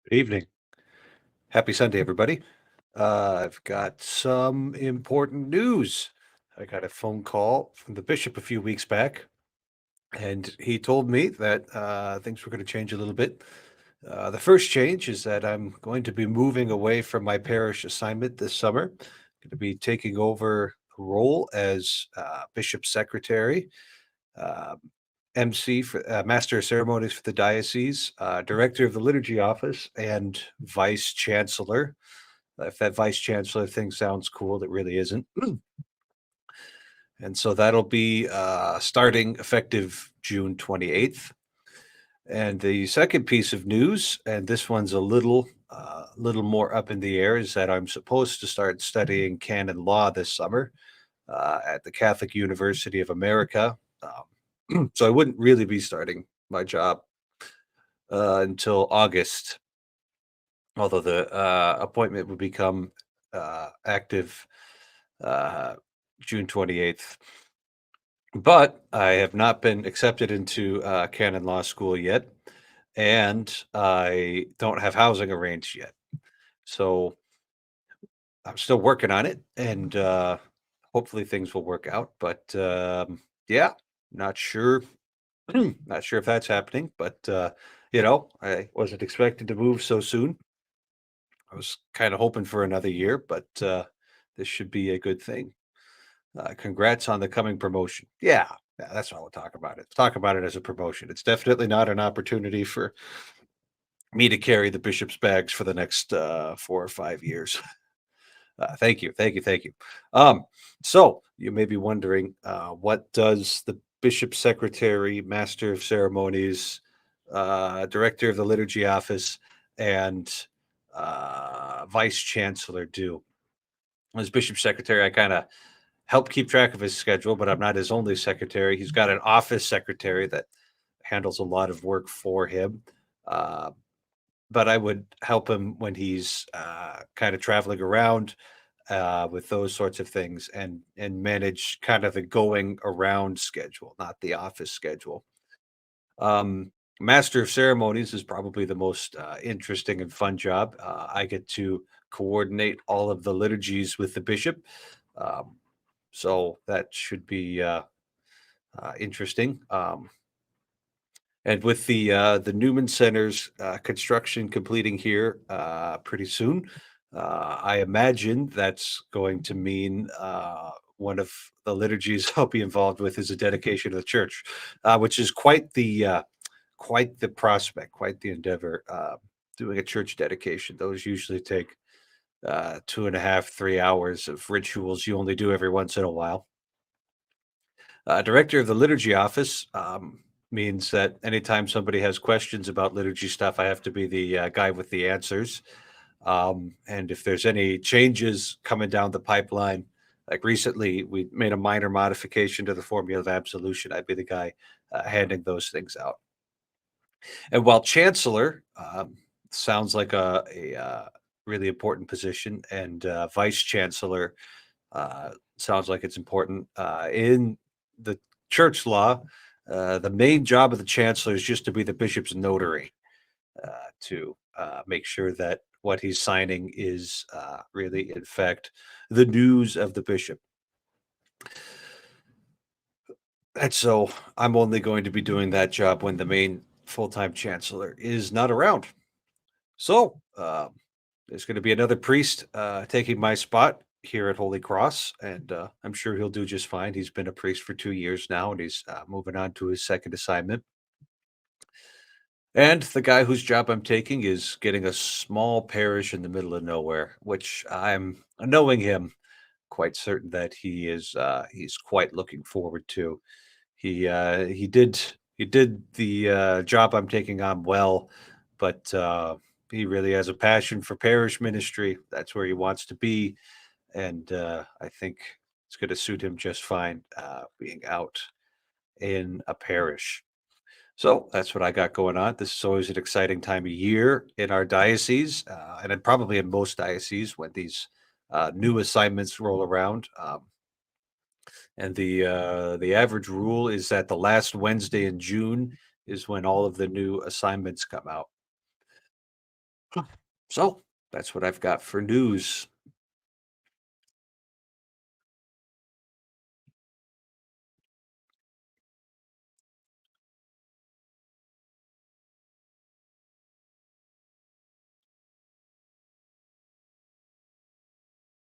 Good evening. Happy Sunday, everybody. I've got some important news. I got a phone call from the bishop a few weeks back, and he told me that things were going to change a little bit. The first change is that I'm going to be moving away from my parish assignment this summer. Going to be taking over a role as bishop secretary, uh, MC for Master of Ceremonies for the diocese, director of the liturgy office, and vice chancellor. If that vice chancellor thing sounds cool, it really isn't. And so that'll be starting effective June 28th. And the second piece of news, and this one's a little more up in the air, is that I'm supposed to start studying canon law this summer at the Catholic University of America. So I wouldn't really be starting my job until August, although the appointment would become active uh, June 28th. But I have not been accepted into canon law school yet, and I don't have housing arranged yet. So I'm still working on it, and hopefully things will work out. But yeah, not sure. Not sure if that's happening, but I wasn't expected to move so soon. I was kind of hoping for another year, but this should be a good thing. Congrats on the coming promotion. Yeah, yeah, that's what we'll talk about it. Talk about it as a promotion. It's definitely not an opportunity for me to carry the bishop's bags for the next 4 or 5 years. Thank you, thank you, thank you. Um, so you may be wondering, what does the bishop secretary, master of ceremonies, director of the liturgy office, and vice chancellor do? As bishop secretary, I kind of help keep track of his schedule, but I'm not his only secretary. He's got an office secretary that handles a lot of work for him. Uh, but I would help him when he's kind of traveling around with those sorts of things and manage kind of the going around schedule, not the office schedule. Um, Master of ceremonies is probably the most interesting and fun job. I get to coordinate all of the liturgies with the bishop. Um, so that should be interesting. And with the Newman Center's construction completing here pretty soon, I imagine that's going to mean one of the liturgies I'll be involved with is a dedication of the church, which is quite the prospect, quite the endeavor. Doing a church dedication; those usually take 2.5, 3 hours of rituals you only do every once in a while. Director of the liturgy office means that anytime somebody has questions about liturgy stuff, I have to be the guy with the answers. And if there's any changes coming down the pipeline, like recently, we made a minor modification to the formula of absolution. I'd be the guy handing those things out. And while chancellor sounds like a really important position, and vice chancellor sounds like it's important in the church law. The main job of the chancellor is just to be the bishop's notary to make sure that what he's signing is really, in fact, the news of the bishop. And so I'm only going to be doing that job when the main full time chancellor is not around. So there's going to be another priest taking my spot here at Holy Cross, and I'm sure he'll do just fine. He's been a priest for 2 years now, and he's moving on to his second assignment. And the guy whose job I'm taking is getting a small parish in the middle of nowhere, which I'm knowing him quite certain that he's quite looking forward to. He did the job I'm taking on well, but he really has a passion for parish ministry. That's where he wants to be, and I think it's going to suit him just fine being out in a parish. So that's what I got going on. This is always an exciting time of year in our diocese, and then probably in most dioceses when these new assignments roll around. And the average rule is that the last Wednesday in June is when all of the new assignments come out. So that's what I've got for news.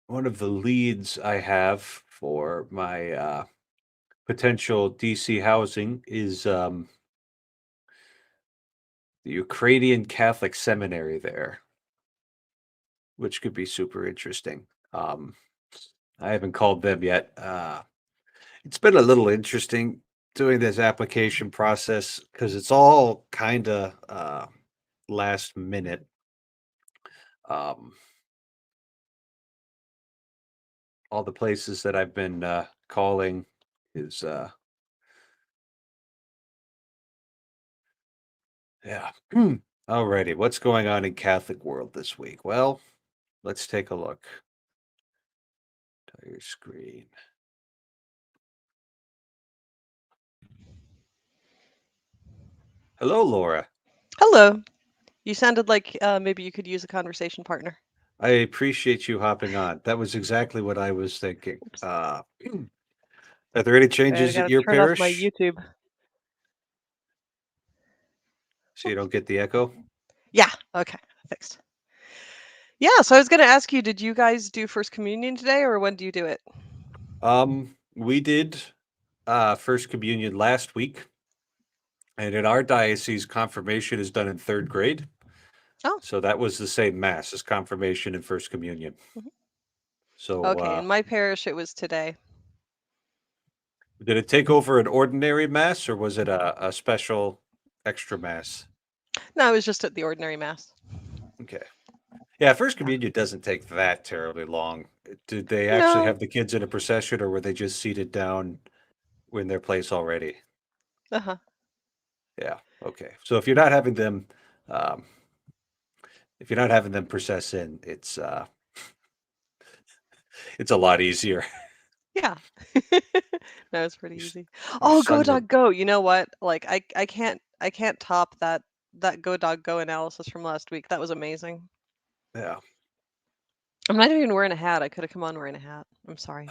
One of the leads I have for my potential DC housing is the Ukrainian Catholic Seminary there, which could be super interesting. I haven't called them yet. It's been a little interesting doing this application process because it's all kind of last minute. Um, all the places that I've been calling is yeah. Alrighty, what's going on in Catholic world this week? Well, let's take a look. Entire screen. Hello, Laura. Hello. You sounded like maybe you could use a conversation partner. I appreciate you hopping on. That was exactly what I was thinking. Oops. Are there any I changes at gotta your turn off my parish YouTube. so you don't get the echo? Yeah, okay, fixed. Yeah, so I was gonna ask you, did you guys do First Communion today, or when do you do it? We did First Communion last week, and in our diocese, confirmation is done in third grade. Oh, So that was the same mass as confirmation and First Communion. mhm. So Okay, in my parish it was today. did it take over an ordinary mass or was it a special extra mass? No, it was just at the ordinary mass. Okay. Yeah, First Yeah. Communion doesn't take that terribly long. Did they actually No. have the kids in a procession or were they just seated down in their place already? Uh-huh. Yeah. Okay. So um, if you're not having them process in, it's a lot easier. Yeah. No, it's pretty Your, easy. your Oh, go son will, dog go. You know what? Like I can't top that go dog go analysis from last week. That was amazing. yeah. I'm not even wearing a hat. I could have come on wearing a hat. I'm sorry.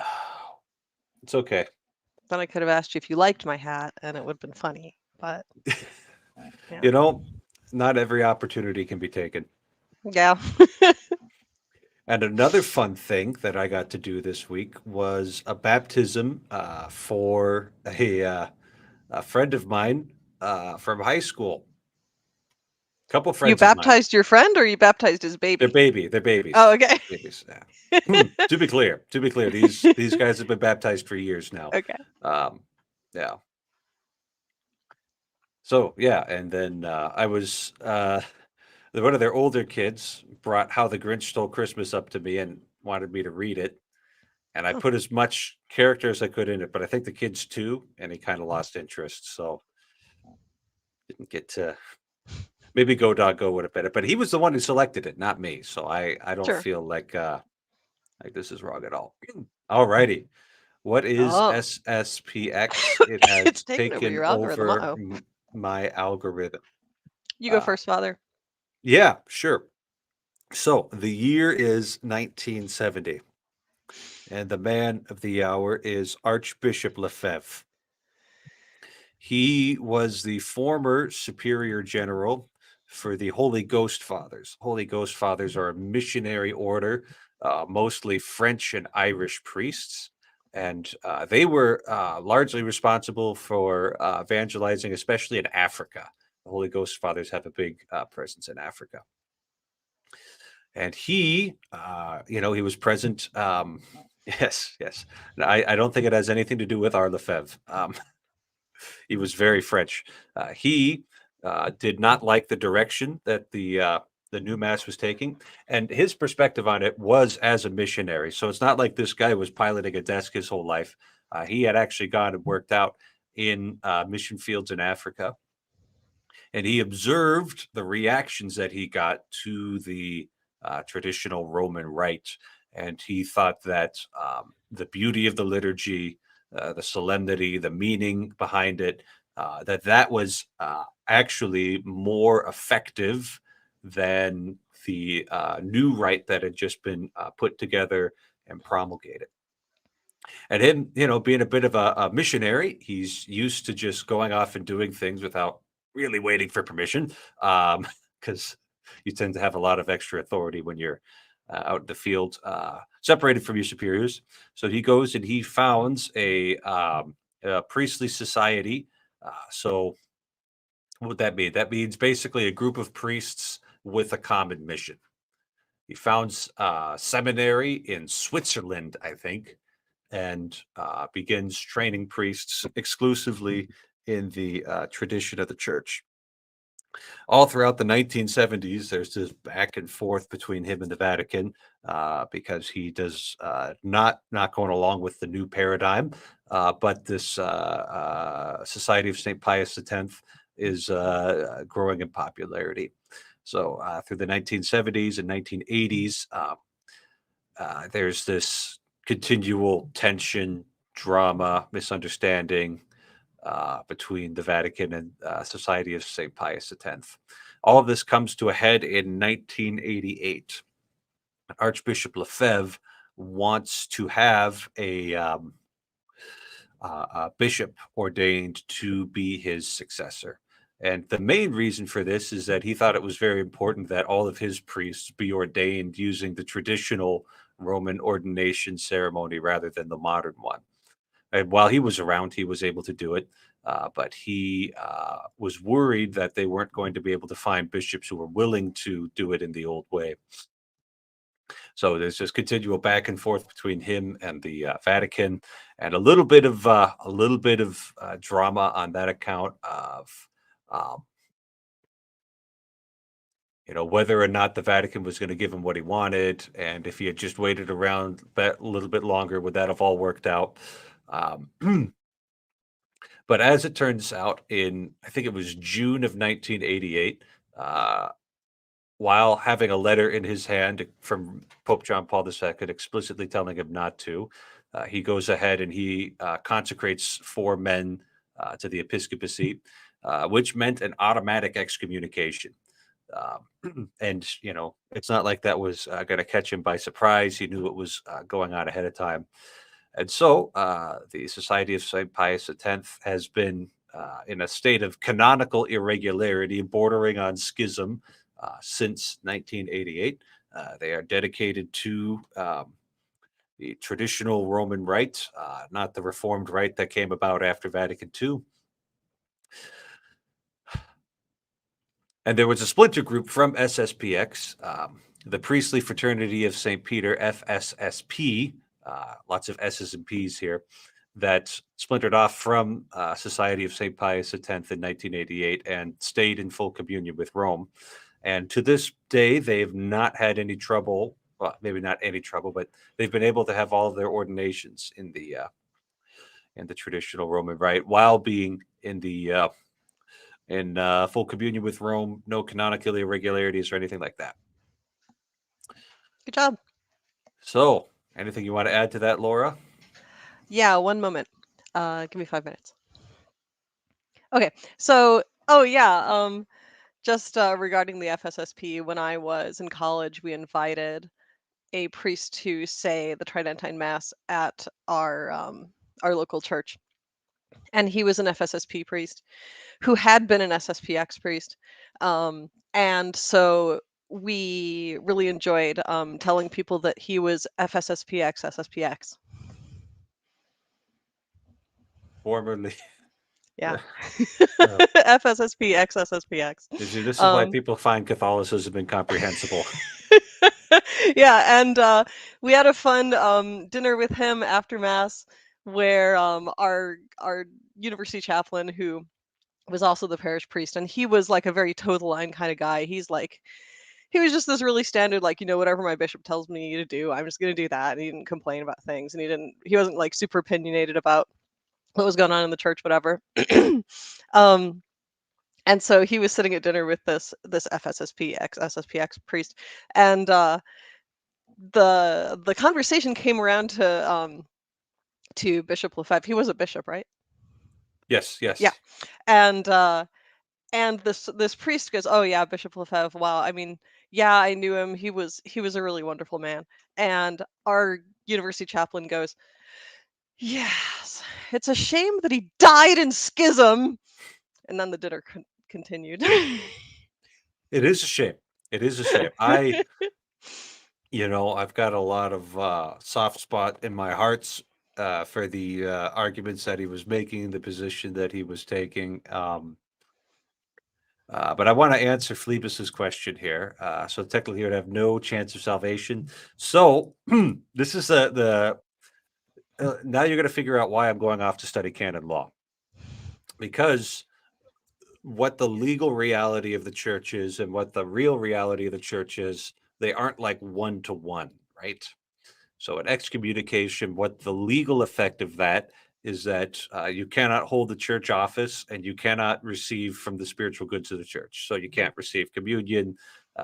It's okay. Then I could have asked you if you liked my hat, and it would have been funny. But yeah, You know, not every opportunity can be taken. yeah. And another fun thing that I got to do this week was a baptism for a friend of mine from high school. A couple You friends of mine. baptized your friend, or you baptized his baby? They're Oh, babies. okay. Babies. Yeah. To be clear, these guys have been baptized for years now. Okay. Um, yeah. So yeah, and then I was one of their older kids brought How the Grinch Stole Christmas up to me and wanted me to read it. And I Oh, put as much character as I could in it, but I think the kids too, and he kind of lost interest, so didn't get to maybe Go Dog Go would have been it, but he was the one who selected it, not me. So I don't sure. feel like this is wrong at all. All righty. What is Oh, SSPX? It has it's taken over taken your algorithm. over Uh-oh. my algorithm. You go Uh, first, Father. yeah, sure. So the year is 1970, and the man of the hour is Archbishop Lefebvre. He was the former superior general for the Holy Ghost Fathers. Holy Ghost Fathers are a missionary order, mostly French and Irish priests. And they were largely responsible for evangelizing, especially in Africa. The Holy Ghost Fathers have a big presence in Africa. And he was present. Yes, yes. I don't think it has anything to do with our Lefebvre. He was very French. He did not like the direction that the new mass was taking, and his perspective on it was as a missionary. So it's not like this guy was piloting a desk his whole life. He had actually gone and worked out in mission fields in Africa, and he observed the reactions that he got to the traditional Roman rite, and he thought that the beauty of the liturgy, the solemnity, the meaning behind it, that was actually more effective than the new rite that had just been put together and promulgated. And him, being a bit of a missionary, he's used to just going off and doing things without really waiting for permission, because you tend to have a lot of extra authority when you're out in the field, separated from your superiors. So he goes and he founds a priestly society. So what would that mean? That means basically a group of priests with a common mission. He founds a seminary in Switzerland, I think, and begins training priests exclusively in the tradition of the church. All throughout the 1970s, there's this back and forth between him and the Vatican, because he does not going along with the new paradigm, but this Society of St. Pius X is growing in popularity. So through the 1970s and 1980s, there's this continual tension, drama, misunderstanding between the Vatican and Society of St. Pius X. All of this comes to a head in 1988. Archbishop Lefebvre wants to have a bishop ordained to be his successor. And the main reason for this is that he thought it was very important that all of his priests be ordained using the traditional Roman ordination ceremony rather than the modern one. And while he was around, he was able to do it. But he was worried that they weren't going to be able to find bishops who were willing to do it in the old way. So there's just continual back and forth between him and the Vatican, and a little bit of drama on that account of um, whether or not the Vatican was going to give him what he wanted, and if he had just waited around a little bit longer, would that have all worked out? Um, but as it turns out, I think it was June of 1988, while having a letter in his hand from Pope John Paul II explicitly telling him not to, he goes ahead and he consecrates 4 men to the episcopacy, which meant an automatic excommunication. And it's not like that was going to catch him by surprise. He knew what was going on ahead of time. And so the Society of St. Pius X has been in a state of canonical irregularity bordering on schism since 1988. They are dedicated to the traditional Roman rite, not the Reformed rite that came about after Vatican II. And there was a splinter group from SSPX, the Priestly Fraternity of St. Peter, FSSP, lots of S's and P's here, that splintered off from Society of St. Pius X in 1988 and stayed in full communion with Rome. And to this day, they've not had any trouble. Well, maybe not any trouble, but they've been able to have all of their ordinations in the traditional Roman rite while being in full communion with Rome. No canonical irregularities or anything like that. Good job. So, anything you want to add to that, Laura? Yeah, one moment. Give me 5 minutes. Okay, so, oh yeah, just regarding the FSSP, when I was in college, we invited a priest to say the Tridentine Mass at our local church, and he was an FSSP priest who had been an SSPX priest, and so we really enjoyed telling people that he was FSSPX SSPX. Formerly. Yeah. Uh, FSSPX SSPX. you see, this is why people find Catholicism incomprehensible. Yeah, and we had a fun dinner with him after Mass, where our university chaplain, who was also the parish priest, and he was like a very toe the line kind of guy. He was just this really standard, like, whatever my bishop tells me to do, I'm just gonna do that. And he didn't complain about things, and he wasn't like super opinionated about what was going on in the church, whatever. And so he was sitting at dinner with this FSSP SSPX priest, and the conversation came around to Bishop Lefebvre. He was a bishop, right? Yes. Yeah. And And this priest goes, "Oh yeah, Bishop Lefebvre. Wow, I mean, yeah, I knew him. He was a really wonderful man." And our university chaplain goes, "Yes, it's a shame that he died in schism." And then the dinner continued. It is a shame. It is a shame. I've got a lot of soft spot in my hearts for the arguments that he was making, the position that he was taking. But I want to answer Phlebas's question here. So technically, he would have no chance of salvation. So this is the now you're going to figure out why I'm going off to study canon law, because what the legal reality of the church is and what the real reality of the church is, they aren't like one to one, right? So an excommunication, what the legal effect of that is that you cannot hold the church office and you cannot receive from the spiritual goods of the church. So you can't receive communion.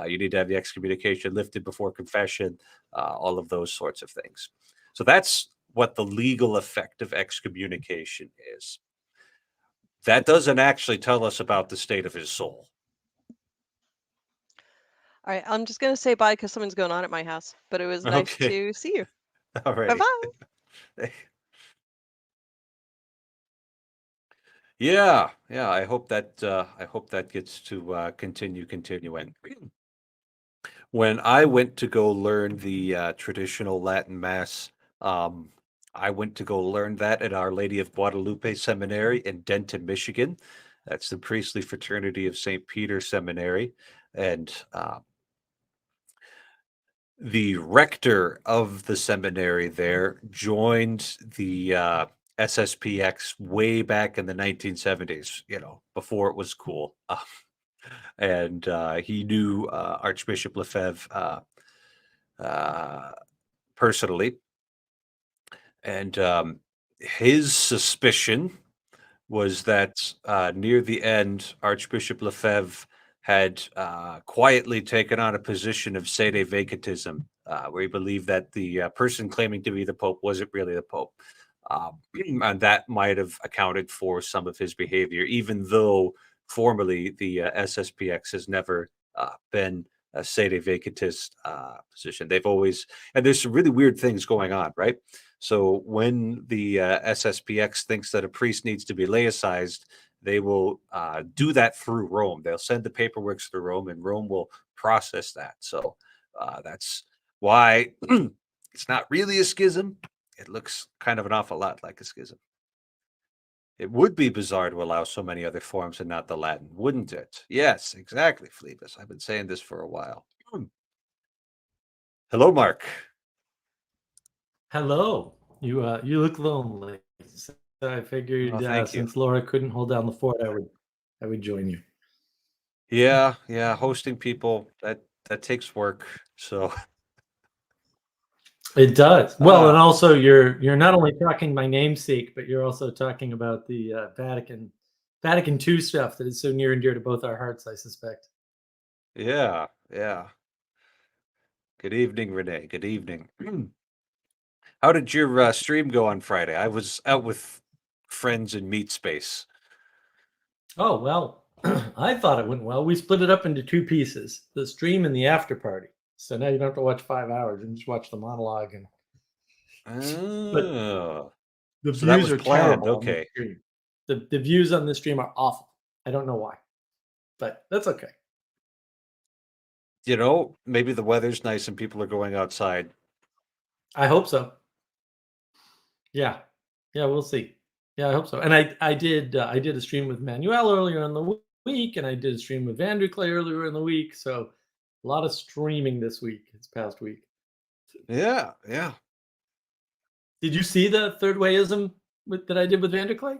You need to have the excommunication lifted before confession, all of those sorts of things. So that's what the legal effect of excommunication is. That doesn't actually tell us about the state of his soul. All right, I'm just gonna say bye because something's going on at my house. But it was nice Okay. to see you. All Bye righty. bye. Yeah, yeah. I hope that gets to continuing. When I went to go learn the traditional Latin Mass, um, I went to go learn that at Our Lady of Guadalupe Seminary in Denton, Michigan. That's the priestly fraternity of St. Peter Seminary, and the rector of the seminary there joined the SSPX way back in the 1970s, before it was cool. And he knew Archbishop Lefebvre personally. And his suspicion was that near the end, Archbishop Lefebvre had quietly taken on a position of sede vacatism, where he believed that the person claiming to be the Pope wasn't really the Pope. And that might have accounted for some of his behavior, even though formally the SSPX has never been a sede vacatist position. They've always, and there's some really weird things going on, right? So when the SSPX thinks that a priest needs to be laicized, they will do that through Rome. They'll send the paperwork through Rome, and Rome will process that. So that's why it's not really a schism. It looks kind of an awful lot like a schism. It would be bizarre to allow so many other forms and not the Latin, wouldn't it? Yes, exactly, Phlebas. I've been saying this for a while. Hello, Mark. Hello. You look lonely. So I figured Oh, thank you. since Laura couldn't hold down the fort, I would join you. Yeah, yeah. Hosting people that takes work. So It does. Well, and also you're not only talking my namesake, but you're also talking about the Vatican II stuff that is so near and dear to both our hearts, I suspect. yeah, yeah. Good evening, Renee. Good evening. How did your stream go on Friday? I was out with friends in Meat Space. Oh, well, I thought it went well. We split it up into two pieces, the stream and the after party. So now you don't have to watch 5 hours and just watch the monologue. But Oh, the so that views was are planned. terrible on the Okay. stream. The views on the stream are awful. I don't know why, but that's okay. Maybe the weather's nice and people are going outside. I hope so. Yeah, we'll see. Yeah, I hope so. And I did a stream with Manuel earlier in the week, and I did a stream with Vanderklay earlier in the week. So a lot of streaming this past week. Yeah, yeah. Did you see the third wayism that I did with Vanderklay?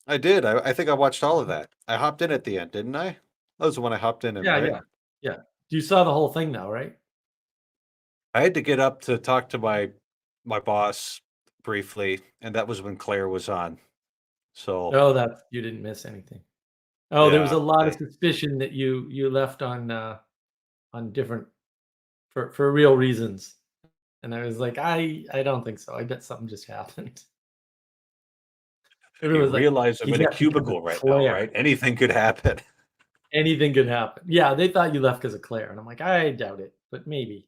I did. I think I watched all of that. I hopped in at the end, didn't I? That was the one I hopped in, right? Yeah. You saw the whole thing now, right? I had to get up to talk to my boss briefly, and that was when Claire was on. So Oh, that you didn't miss anything. Oh, there was yeah, a lot of suspicion that you left on different for real reasons. And I was like, I don't think so. I bet something just happened. you Everyone was like, realize I'm he in a left because of cubicle right now, Claire. right? Anything could happen. Anything could happen. Yeah, they thought you left because of Claire, and I'm like, I doubt it, but maybe.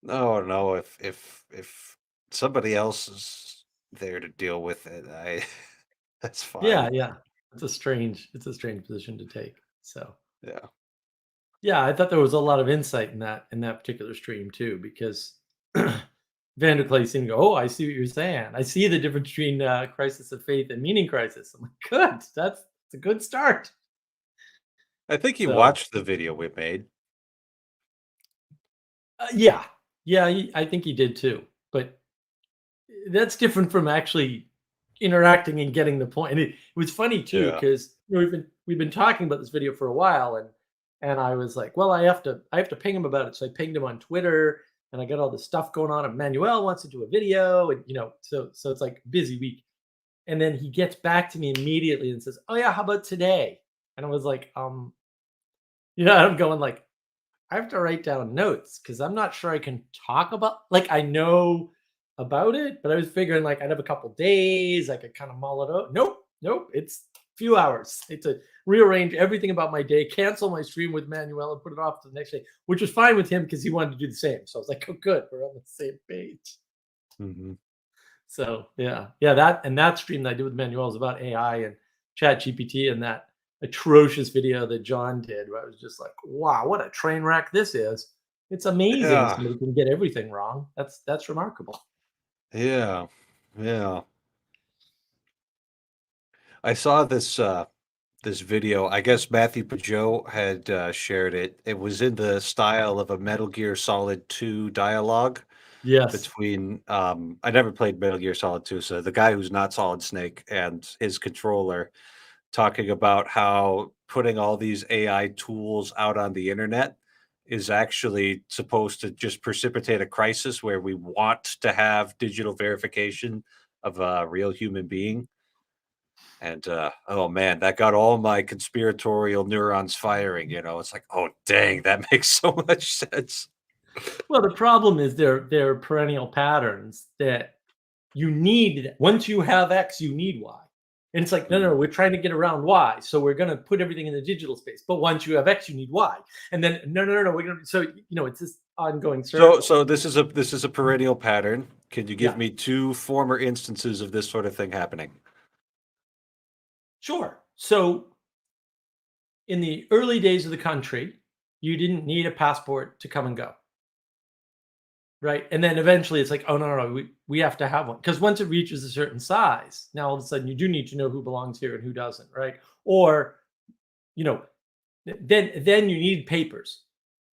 No, no, if somebody else is there to deal with it, that's Yeah, fine. yeah. It's a strange position to take. So Yeah. yeah, I thought there was a lot of insight in that particular stream too, because Vanderklay seemed to go, "Oh, I see what you're saying. I see the difference between crisis of faith and meaning crisis." I'm like, "Good, that's a good start." I think he So watched the video we made. yeah, yeah, I think he did too. But that's different from actually interacting and getting the point. And it was funny too Yeah. because we've been talking about this video for a while, and I was like, well, I have to ping him about it. So I pinged him on Twitter, and I got all this stuff going on. And Manuel wants to do a video, and so it's like a busy week. And then he gets back to me immediately and says, "Oh yeah, how about today?" And I was like, I'm going like, I have to write down notes because I'm not sure I can talk about, like, I know about it, but I was figuring like I'd have a couple days, I could kind of mull it out. Nope, nope, it's a few hours. I had to rearrange everything about my day, cancel my stream with Manuel, and put it off to the next day, which was fine with him because he wanted to do the same. So I was like, oh, good, we're on the same page. Mhm. So yeah, that stream that I did with Manuel is about AI and Chat GPT and that atrocious video that John did, where I was just like, wow, what a train wreck this is. It's amazing Yeah. somebody can get everything wrong. That's remarkable. Yeah. Yeah. I saw this video. I guess Matthew Pageau had shared it. It was in the style of a Metal Gear Solid 2 dialogue Yes. between I never played Metal Gear Solid 2, so the guy who's not Solid Snake and his controller talking about how putting all these AI tools out on the internet is actually supposed to just precipitate a crisis where we want to have digital verification of a real human being. And oh man, that got all my conspiratorial neurons firing. It's like, oh dang, that makes so much sense. Well, the problem is they're perennial patterns that you need. Once you have X, you need Y. And it's like, no, no, Mhm. we're trying to get around Y. So we're going to put everything in the digital space. But once you have X, you need Y. And then, no, no, no, no. We're going to, so, it's this ongoing So, circle. so this is a perennial pattern. Can you give Yeah, me two former instances of this sort of thing happening? sure. So in the early days of the country, you didn't need a passport to come and go. Right. And then eventually it's like, oh, no, no, no, we have to have one. Because once it reaches a certain size, now all of a sudden you do need to know who belongs here and who doesn't. Right. Or, you know, then you need papers.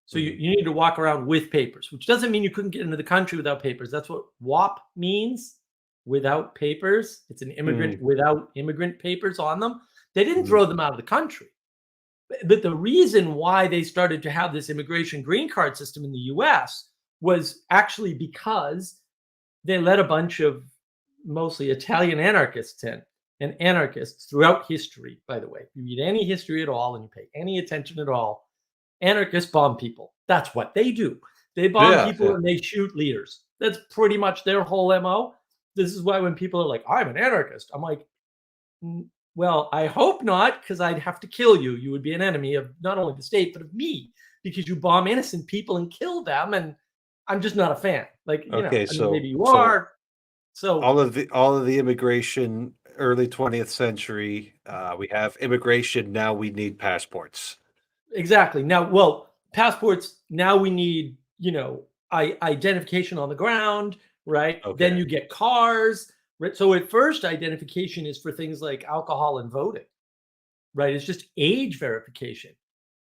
So you, Mhm. you need to walk around with papers, which doesn't mean you couldn't get into the country without papers. That's what WAP means, without papers. It's an immigrant Mm, without immigrant papers on them. They didn't mhm. throw them out of the country. But the reason why they started to have this immigration green card system in the US was actually because they let a bunch of mostly Italian anarchists in, and anarchists throughout history, by the way. If you read any history at all and you pay any attention at all, anarchists bomb people. That's what they do. They bomb Yeah, people yeah. and they shoot leaders. That's pretty much their whole MO. This is why when people are like, I'm an anarchist, I'm like, well, I hope not, because I'd have to kill you. You would be an enemy of not only the state, but of me, because you bomb innocent people and kill them. And I'm just not a fan. Like, Okay, I mean, so maybe you so are. So all of the immigration, early 20th century, we have immigration. Now we need passports. exactly. Now, well, passports, now we need, identification on the ground, right? Then Okay. you get cars, right? So at first, identification is for things like alcohol and voting, right? It's just age verification.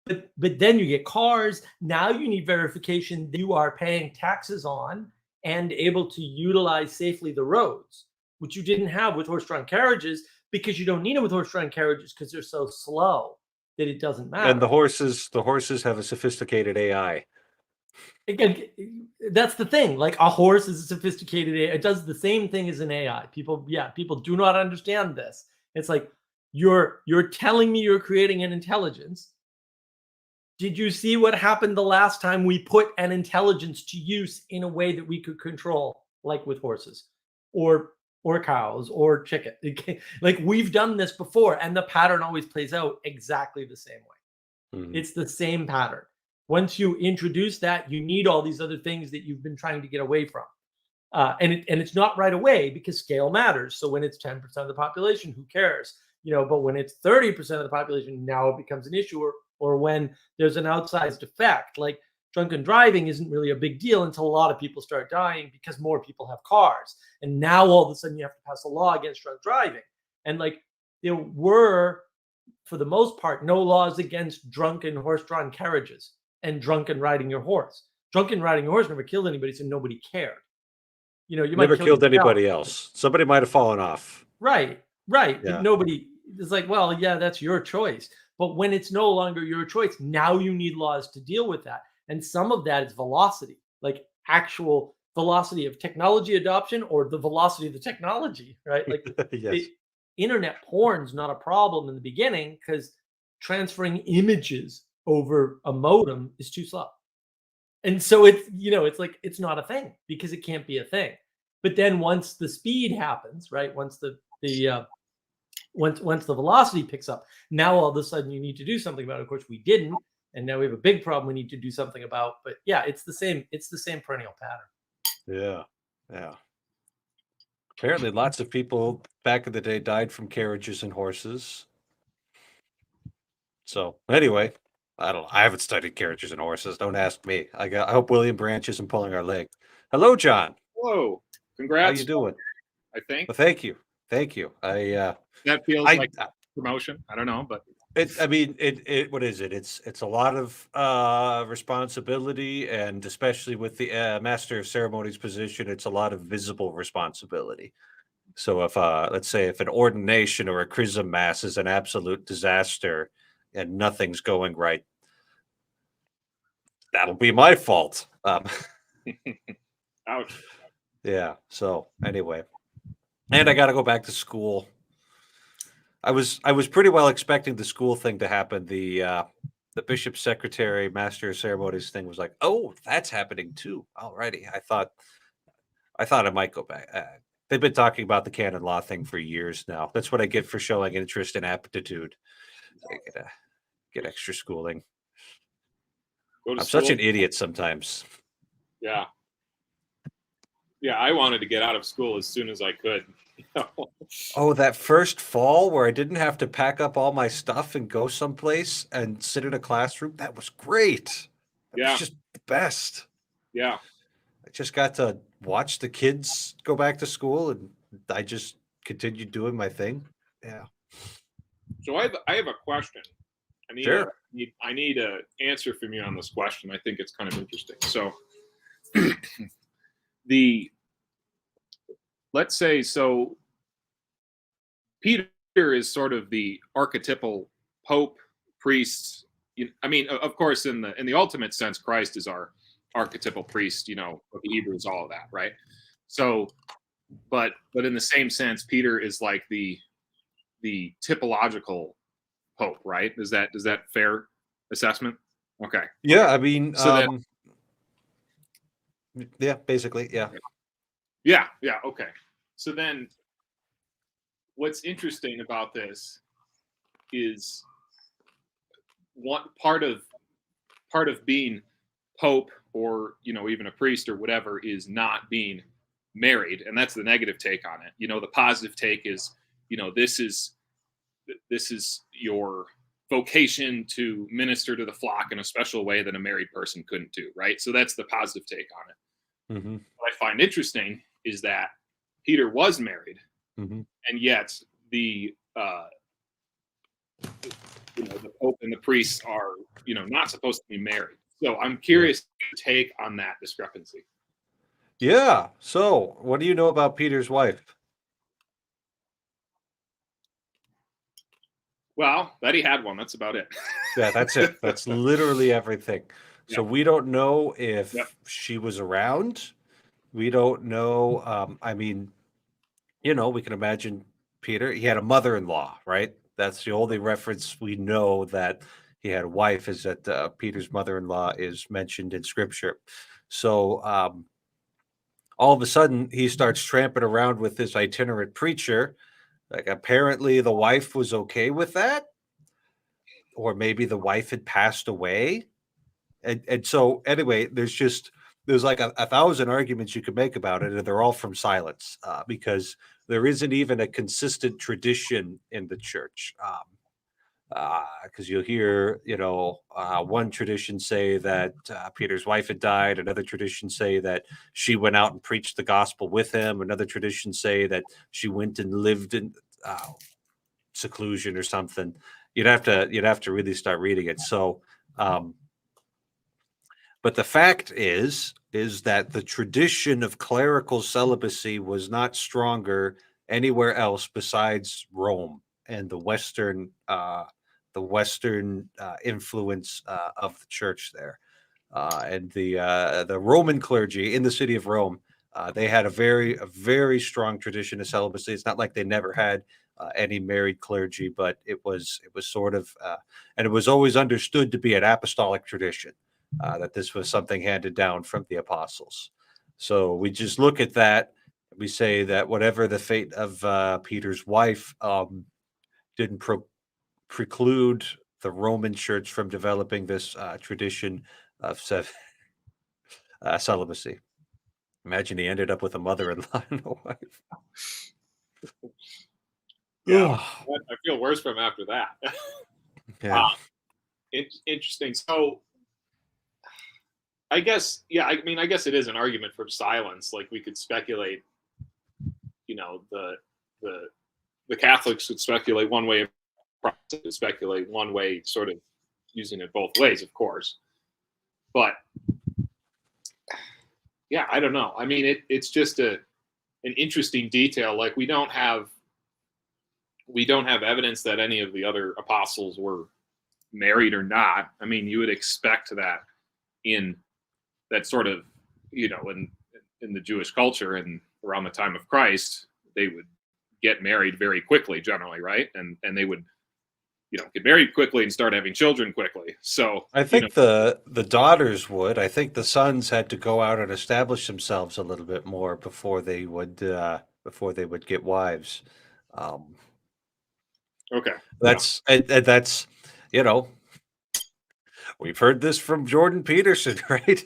But then you get cars. Now you need verification that you are paying taxes on and able to utilize safely the roads, which you didn't have with horse-drawn carriages because you don't need it with horse-drawn carriages because they're so slow that it doesn't And matter. the horses have a sophisticated AI. Again, that's the thing. Like a horse is a sophisticated AI. It does the same thing as an AI. People do not understand this. It's like you're telling me you're creating an intelligence. Did you see what happened the last time we put an intelligence to use in a way that we could control, like with horses or cows or chicken? Like we've done this before, and the pattern always plays out exactly the same way. Mhm. It's the same pattern. Once you introduce that, you need all these other things that you've been trying to get away from. And it's not right away because scale matters. So when it's 10% of the population, who cares? But when it's 30% of the population, now it becomes an issue. Or when there's an outsized effect, like drunken driving isn't really a big deal until a lot of people start dying because more people have cars. And now all of a sudden you have to pass a law against drunk driving. And like there were, for the most part, no laws against drunken horse-drawn carriages and drunken riding your horse. Drunken riding your horse never killed anybody, so nobody cared. You might Never kill killed yourself. anybody else. Somebody might have fallen off. Right. But Yeah. nobody is like, well, yeah, that's your choice. But when it's no longer your choice, now you need laws to deal with that. And some of that is velocity, like actual velocity of technology adoption or the velocity of the technology, right? Like Yes. internet porn's not a problem in the beginning because transferring images over a modem is too slow. And so it's like it's not a thing because it can't be a thing. But then once the speed happens, right? Once the velocity picks up, now all of a sudden you need to do something about it. Of course, we didn't, and now we have a big problem we need to do something about. But yeah, it's the same perennial pattern. Yeah. Apparently, lots of people back in the day died from carriages and horses. So anyway, I don't know. I haven't studied carriages and horses. Don't ask me. I hope William Branch isn't pulling our leg. Hello, John. Whoa! How Congrats. you doing? I think Well, thank you. that feels like promotion. I don't know, but what is it? It's a lot of responsibility, and especially with the master of ceremonies position, it's a lot of visible responsibility. So if let's say if an ordination or a chrism mass is an absolute disaster and nothing's going right, that'll be my fault. ouch. Yeah. So anyway, and I got to go back to school. I was pretty well expecting the school thing to happen. The bishop's secretary, master of ceremonies thing was like, oh, that's happening too. Alrighty. I thought I might go back. They've been talking about the canon law thing for years now. That's what I get for showing interest and aptitude. I get extra schooling. Go to I'm school. such an idiot sometimes. Yeah. I wanted to get out of school as soon as I could. Oh, that first fall where I didn't have to pack up all my stuff and go someplace and sit in a classroom, that was great. That Yeah. was just the best. Yeah. I just got to watch the kids go back to school and I just continued doing my thing. Yeah. So I have a question. Sure. I need an answer from you on this question. I think it's kind of interesting. So let's say Peter is sort of the archetypal pope, priest. Of course, in the ultimate sense, Christ is our archetypal priest, of the Hebrews, all of that, right? So, but in the same sense, Peter is like the typological pope, right? Is that fair assessment? Okay. Yeah, yeah, basically, yeah. Yeah, okay. So then what's interesting about this is one part of being pope or even a priest or whatever is not being married, and that's the negative take on it. The positive take is this is your vocation to minister to the flock in a special way that a married person couldn't do, right? So that's the positive take on it. Mm-hmm. What I find interesting is that Peter was married, Mm-hmm. and yet the pope and the priests are not supposed to be married. So I'm curious your take on that discrepancy. Yeah. So, what do you know about Peter's wife? Well, that he had one. That's about it. Yeah, that's it. That's literally everything. So we don't know if she was around. We don't know. We can imagine Peter. He had a mother-in-law, right? That's the only reference we know that he had a wife, is that Peter's mother-in-law is mentioned in Scripture. So all of a sudden, he starts tramping around with this itinerant preacher. Like, apparently the wife was okay with that. or maybe the wife had passed away. And so anyway, there's like a thousand arguments you could make about it, and they're all from silence, because there isn't even a consistent tradition in the church. Because you'll hear, one tradition say that Peter's wife had died, another tradition say that she went out and preached the gospel with him, another tradition say that she went and lived in seclusion or something. You'd have to really start reading it. So, but the fact is that the tradition of clerical celibacy was not stronger anywhere else besides Rome and the Western influence of the church there, and the Roman clergy in the city of Rome. They had a very strong tradition of celibacy. It's not like they never had any married clergy, but it was sort of, and it was always understood to be an apostolic tradition, that this was something handed down from the apostles. So we just look at that. We say that whatever the fate of Peter's wife, didn't preclude the Roman Church from developing this tradition of celibacy. Imagine he ended up with a mother-in-law and a wife. Yeah, I feel worse from after that. Yeah. Interesting. So, I guess, yeah, I mean, I guess it is an argument for silence. Like, we could speculate, the Catholics would speculate one way, Protestants would speculate one way, sort of using it both ways, of course. But yeah, I don't know. I mean, it's just an interesting detail. Like, we don't have evidence that any of the other apostles were married or not. I mean, you would expect that in that sort of, in the Jewish culture and around the time of Christ, they would get married very quickly, generally, right? And they would, get married quickly and start having children quickly. So I think the daughters would. I think the sons had to go out and establish themselves a little bit more before they would get wives. Okay. That's and that's we've heard this from Jordan Peterson, right?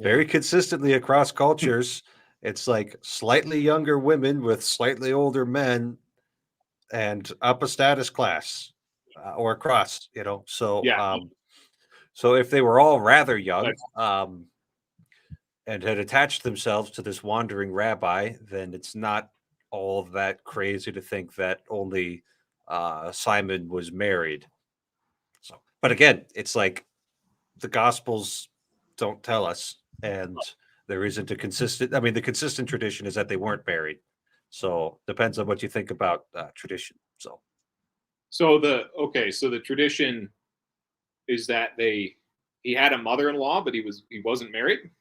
Very consistently across cultures. It's like slightly younger women with slightly older men and up a status class, or across, So, Yeah. So if they were all rather young, and had attached themselves to this wandering rabbi, then it's not all that crazy to think that only Simon was married. So, but again, it's like the Gospels don't tell us, and there isn't a consistent. I mean, the consistent tradition is that they weren't married. So depends on what you think about tradition. So the tradition is that he had a mother-in-law, but he wasn't married.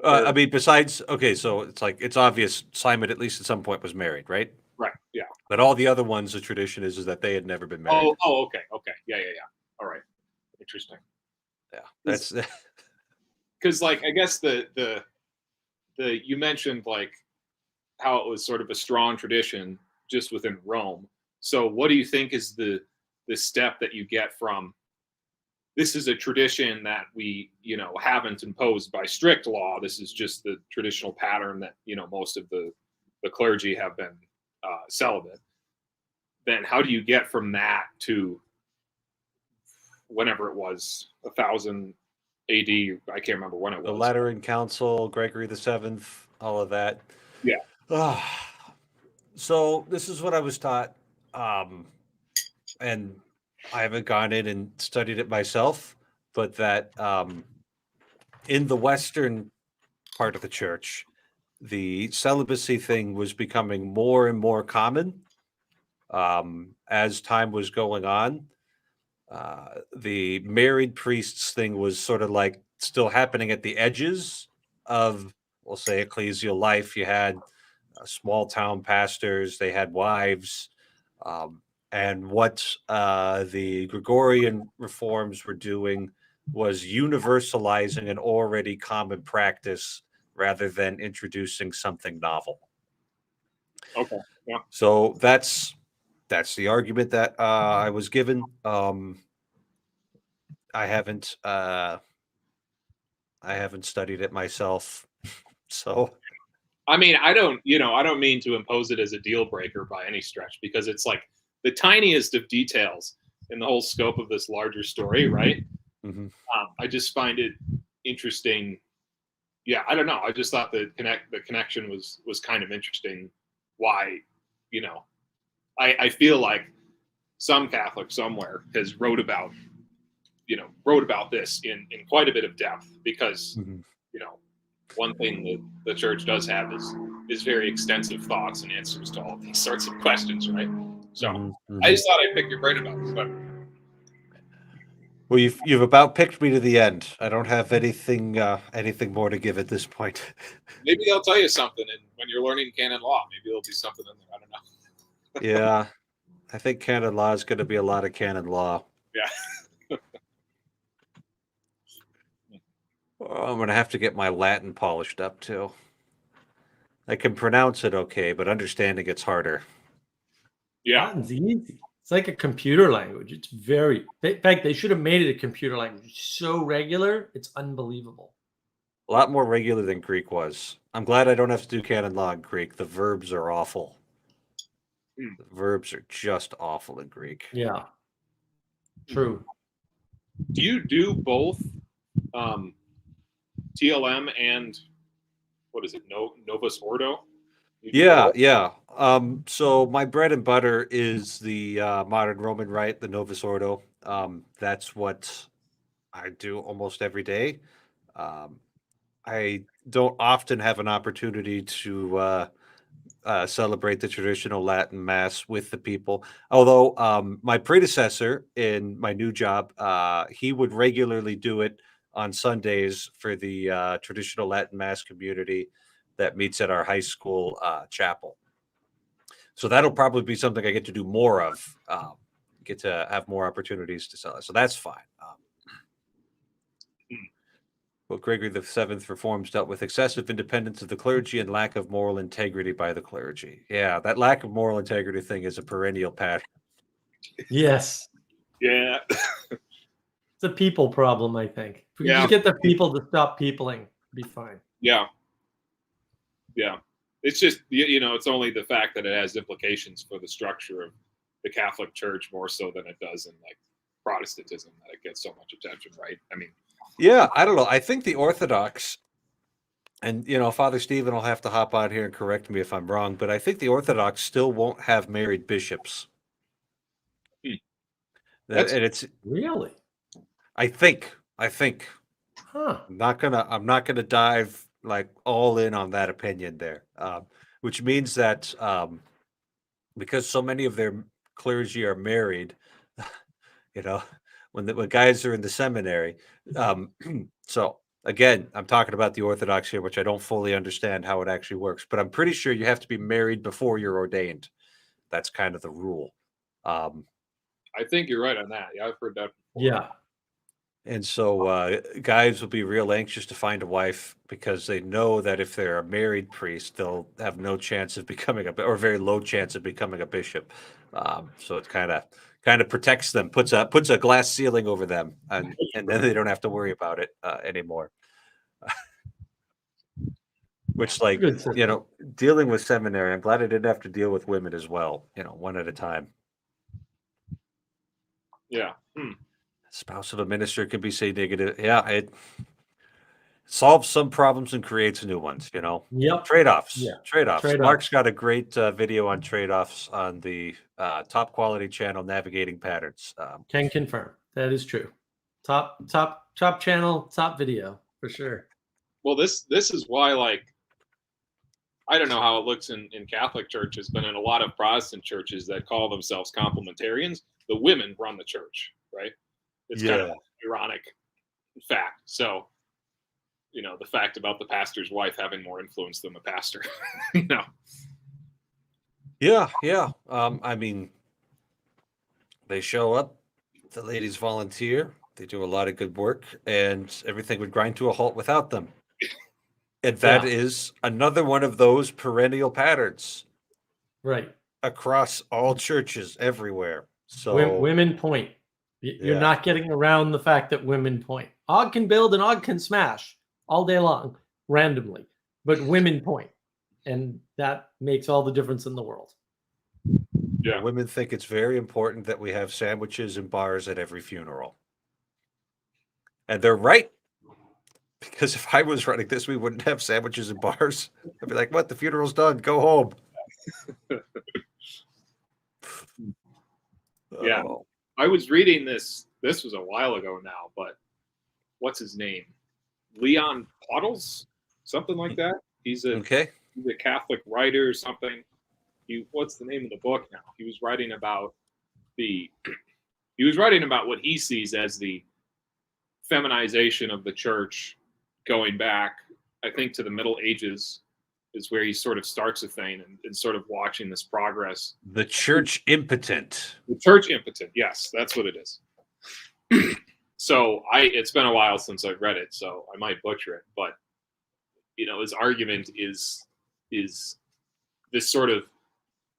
I mean, besides, okay, so it's like it's obvious Simon at least at some point was married, right? Right. Yeah. But all the other ones, the tradition is that they had never been married. Oh, okay. Yeah. All right. Interesting. Yeah, that's because, like, I guess the you mentioned, like, how it was sort of a strong tradition just within Rome. So what do you think is the step that you get from this is a tradition that we haven't imposed by strict law, this is just the traditional pattern that most of the clergy have been celibate, then how do you get from that to whenever it was 1000 AD? I can't remember when it was. the Lateran Council, Gregory the Seventh, all of that. Yeah. So this is what I was taught, and I haven't gone in and studied it myself, but that in the Western part of the church, the celibacy thing was becoming more and more common as time was going on. The married priests thing was sort of like still happening at the edges of, we'll say, ecclesial life. You had small town pastors, they had wives. And what the Gregorian reforms were doing was universalizing an already common practice rather than introducing something novel. Okay. Yeah. So that's that's the argument that I was given. I haven't studied it myself, so I mean, I don't mean to impose it as a deal breaker by any stretch, because it's like the tiniest of details in the whole scope of this larger story, right? mhm. I just find it interesting. Yeah, I don't know. I just thought the connection was kind of interesting. Why, you know, I feel like some Catholic somewhere has wrote about this in quite a bit of depth, because Mhm. one thing that the church does have is very extensive thoughts and answers to all these sorts of questions, right? So Mhm. I Mhm. just thought I'd pick your brain about it, but Well, you've about picked me to the end. I don't have anything more to give at this point. maybe I'll tell you something, and when you're learning canon law, maybe there'll be something in there. I don't know. Yeah, I think canon law is going to be a lot of canon law. Yeah. Oh, I'm going to have to get my Latin polished up too. I can pronounce it okay, but understanding it's harder. Yeah. Latin's easy. It's like a computer language. It's in fact, they should have made it a computer language. It's so regular, it's unbelievable. A lot more regular than Greek was. I'm glad I don't have to do canon law in Greek. The verbs are awful. Hmm. The verbs are just awful in Greek. Yeah. True. Do you do both TLM and what is it? Novus Ordo? You do Yeah, both? yeah. So my bread and butter is the modern Roman Rite, the Novus Ordo. That's what I do almost every day. Um, I don't often have an opportunity to celebrate the traditional Latin Mass with the people. Although my predecessor in my new job, he would regularly do it on Sundays for the traditional Latin Mass community that meets at our high school chapel. So that'll probably be something I get to do more of. Get to have more opportunities to sell it. So that's fine. Well, Gregory the Seventh reforms dealt with excessive independence of the clergy and lack of moral integrity by the clergy. Yeah, that lack of moral integrity thing is a perennial pattern. Yes. Yeah. It's a people problem, I think. If we can Yeah. just get the people to stop peopling, it'd be fine. Yeah. Yeah. It's just, it's only the fact that it has implications for the structure of the Catholic Church more so than it does in like Protestantism that it gets so much attention, right? I mean, Yeah, I don't know. I think the Orthodox, and Father Stephen will have to hop on here and correct me if I'm wrong, but I think the Orthodox still won't have married bishops. That's- And it's, Really? I think, Huh. I'm not gonna dive like all in on that opinion there, which means that because so many of their clergy are married, you know, when guys are in the seminary. So again, I'm talking about the Orthodox here, which I don't fully understand how it actually works, but I'm pretty sure you have to be married before you're ordained. That's kind of the rule. I think you're right on that. Yeah, I've heard that before. Yeah. And so guys will be real anxious to find a wife because they know that if they're a married priest, they'll have no chance of becoming or very low chance of becoming a bishop. So it kind of protects them, puts a glass ceiling over them, and then they don't have to worry about it anymore. Which, like, Good system. dealing with seminary, I'm glad I didn't have to deal with women as well. One at a time. Yeah. Spouse of a minister can be say negative. Yeah, it solves some problems and creates new ones. Yep. Trade-offs. Yeah. Trade-offs. Trade-offs. Mark's got a great video on trade-offs on the Top Quality channel, Navigating Patterns. Can confirm. That is true. Top channel, top video for sure. Well, this is why, like, I don't know how it looks in Catholic churches, but in a lot of Protestant churches that call themselves complementarians, the women run the church, right? It's kind of an ironic fact. So, the fact about the pastor's wife having more influence than the pastor, Yeah. I mean, they show up, the ladies volunteer, they do a lot of good work, and everything would grind to a halt without them. And that Yeah. is another one of those perennial patterns. Right. across all churches everywhere. So Women point. You're Yeah. not getting around the fact that women point. Og can build and Og can smash all day long, randomly, but women point, and that makes all the difference in the world. Yeah. women think it's very important that we have sandwiches and bars at every funeral. And they're right. Because if I was running this, we wouldn't have sandwiches and bars. I'd be like, what? The funeral's done. Go home. Yeah. Oh. I was reading this. This was a while ago now, but what's his name? Leon Pottles, something like that. He's a Okay. Catholic writer or something. What's the name of the book now? He was writing about what he sees as the feminization of the church, going back, I think, to the Middle Ages, is where he sort of starts a thing and sort of watching this progress. The church impotent. The church impotent, yes, that's what it is. So it's been a while since I've read it, so I might butcher it, but his argument is this sort of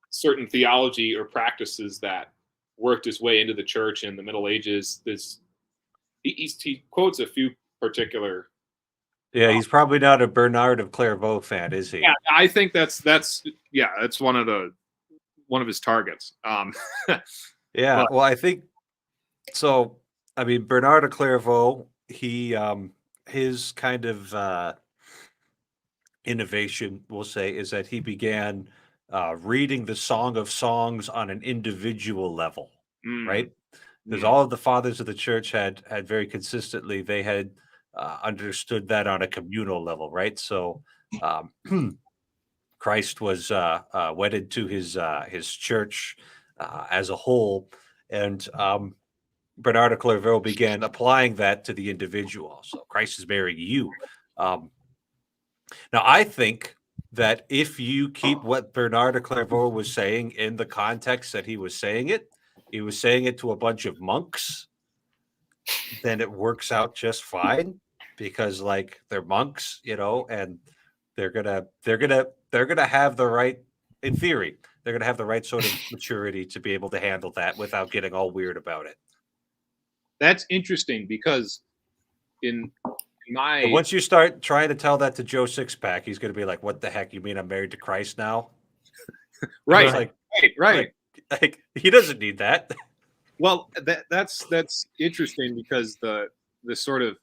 certain theology or practices that worked its way into the church in the Middle Ages. He quotes a few particular. Yeah, he's probably not a Bernard of Clairvaux fan, is he? Yeah, I think that's one of his targets. Yeah, but- well, I think so. I mean, Bernard of Clairvaux, he his kind of innovation, we'll say, is that he began reading the Song of Songs on an individual level, right? Because all of the fathers of the church had very consistently, they had understood that on a communal level, right? So Christ was wedded to his church as a whole, and Bernard of Clairvaux began applying that to the individual. So Christ is marrying you. Now, I think that if you keep what Bernard of Clairvaux was saying in the context that he was saying it to a bunch of monks, then it works out just fine, because like they're monks, and they're gonna have the right, in theory, they're gonna have the right sort of maturity to be able to handle that without getting all weird about it. That's interesting, because in my And once you start trying to tell that to Joe Sixpack, he's gonna be like, "What the heck? You mean I'm married to Christ now?" right, It's right. like he doesn't need that. Well, that's interesting, because the sort of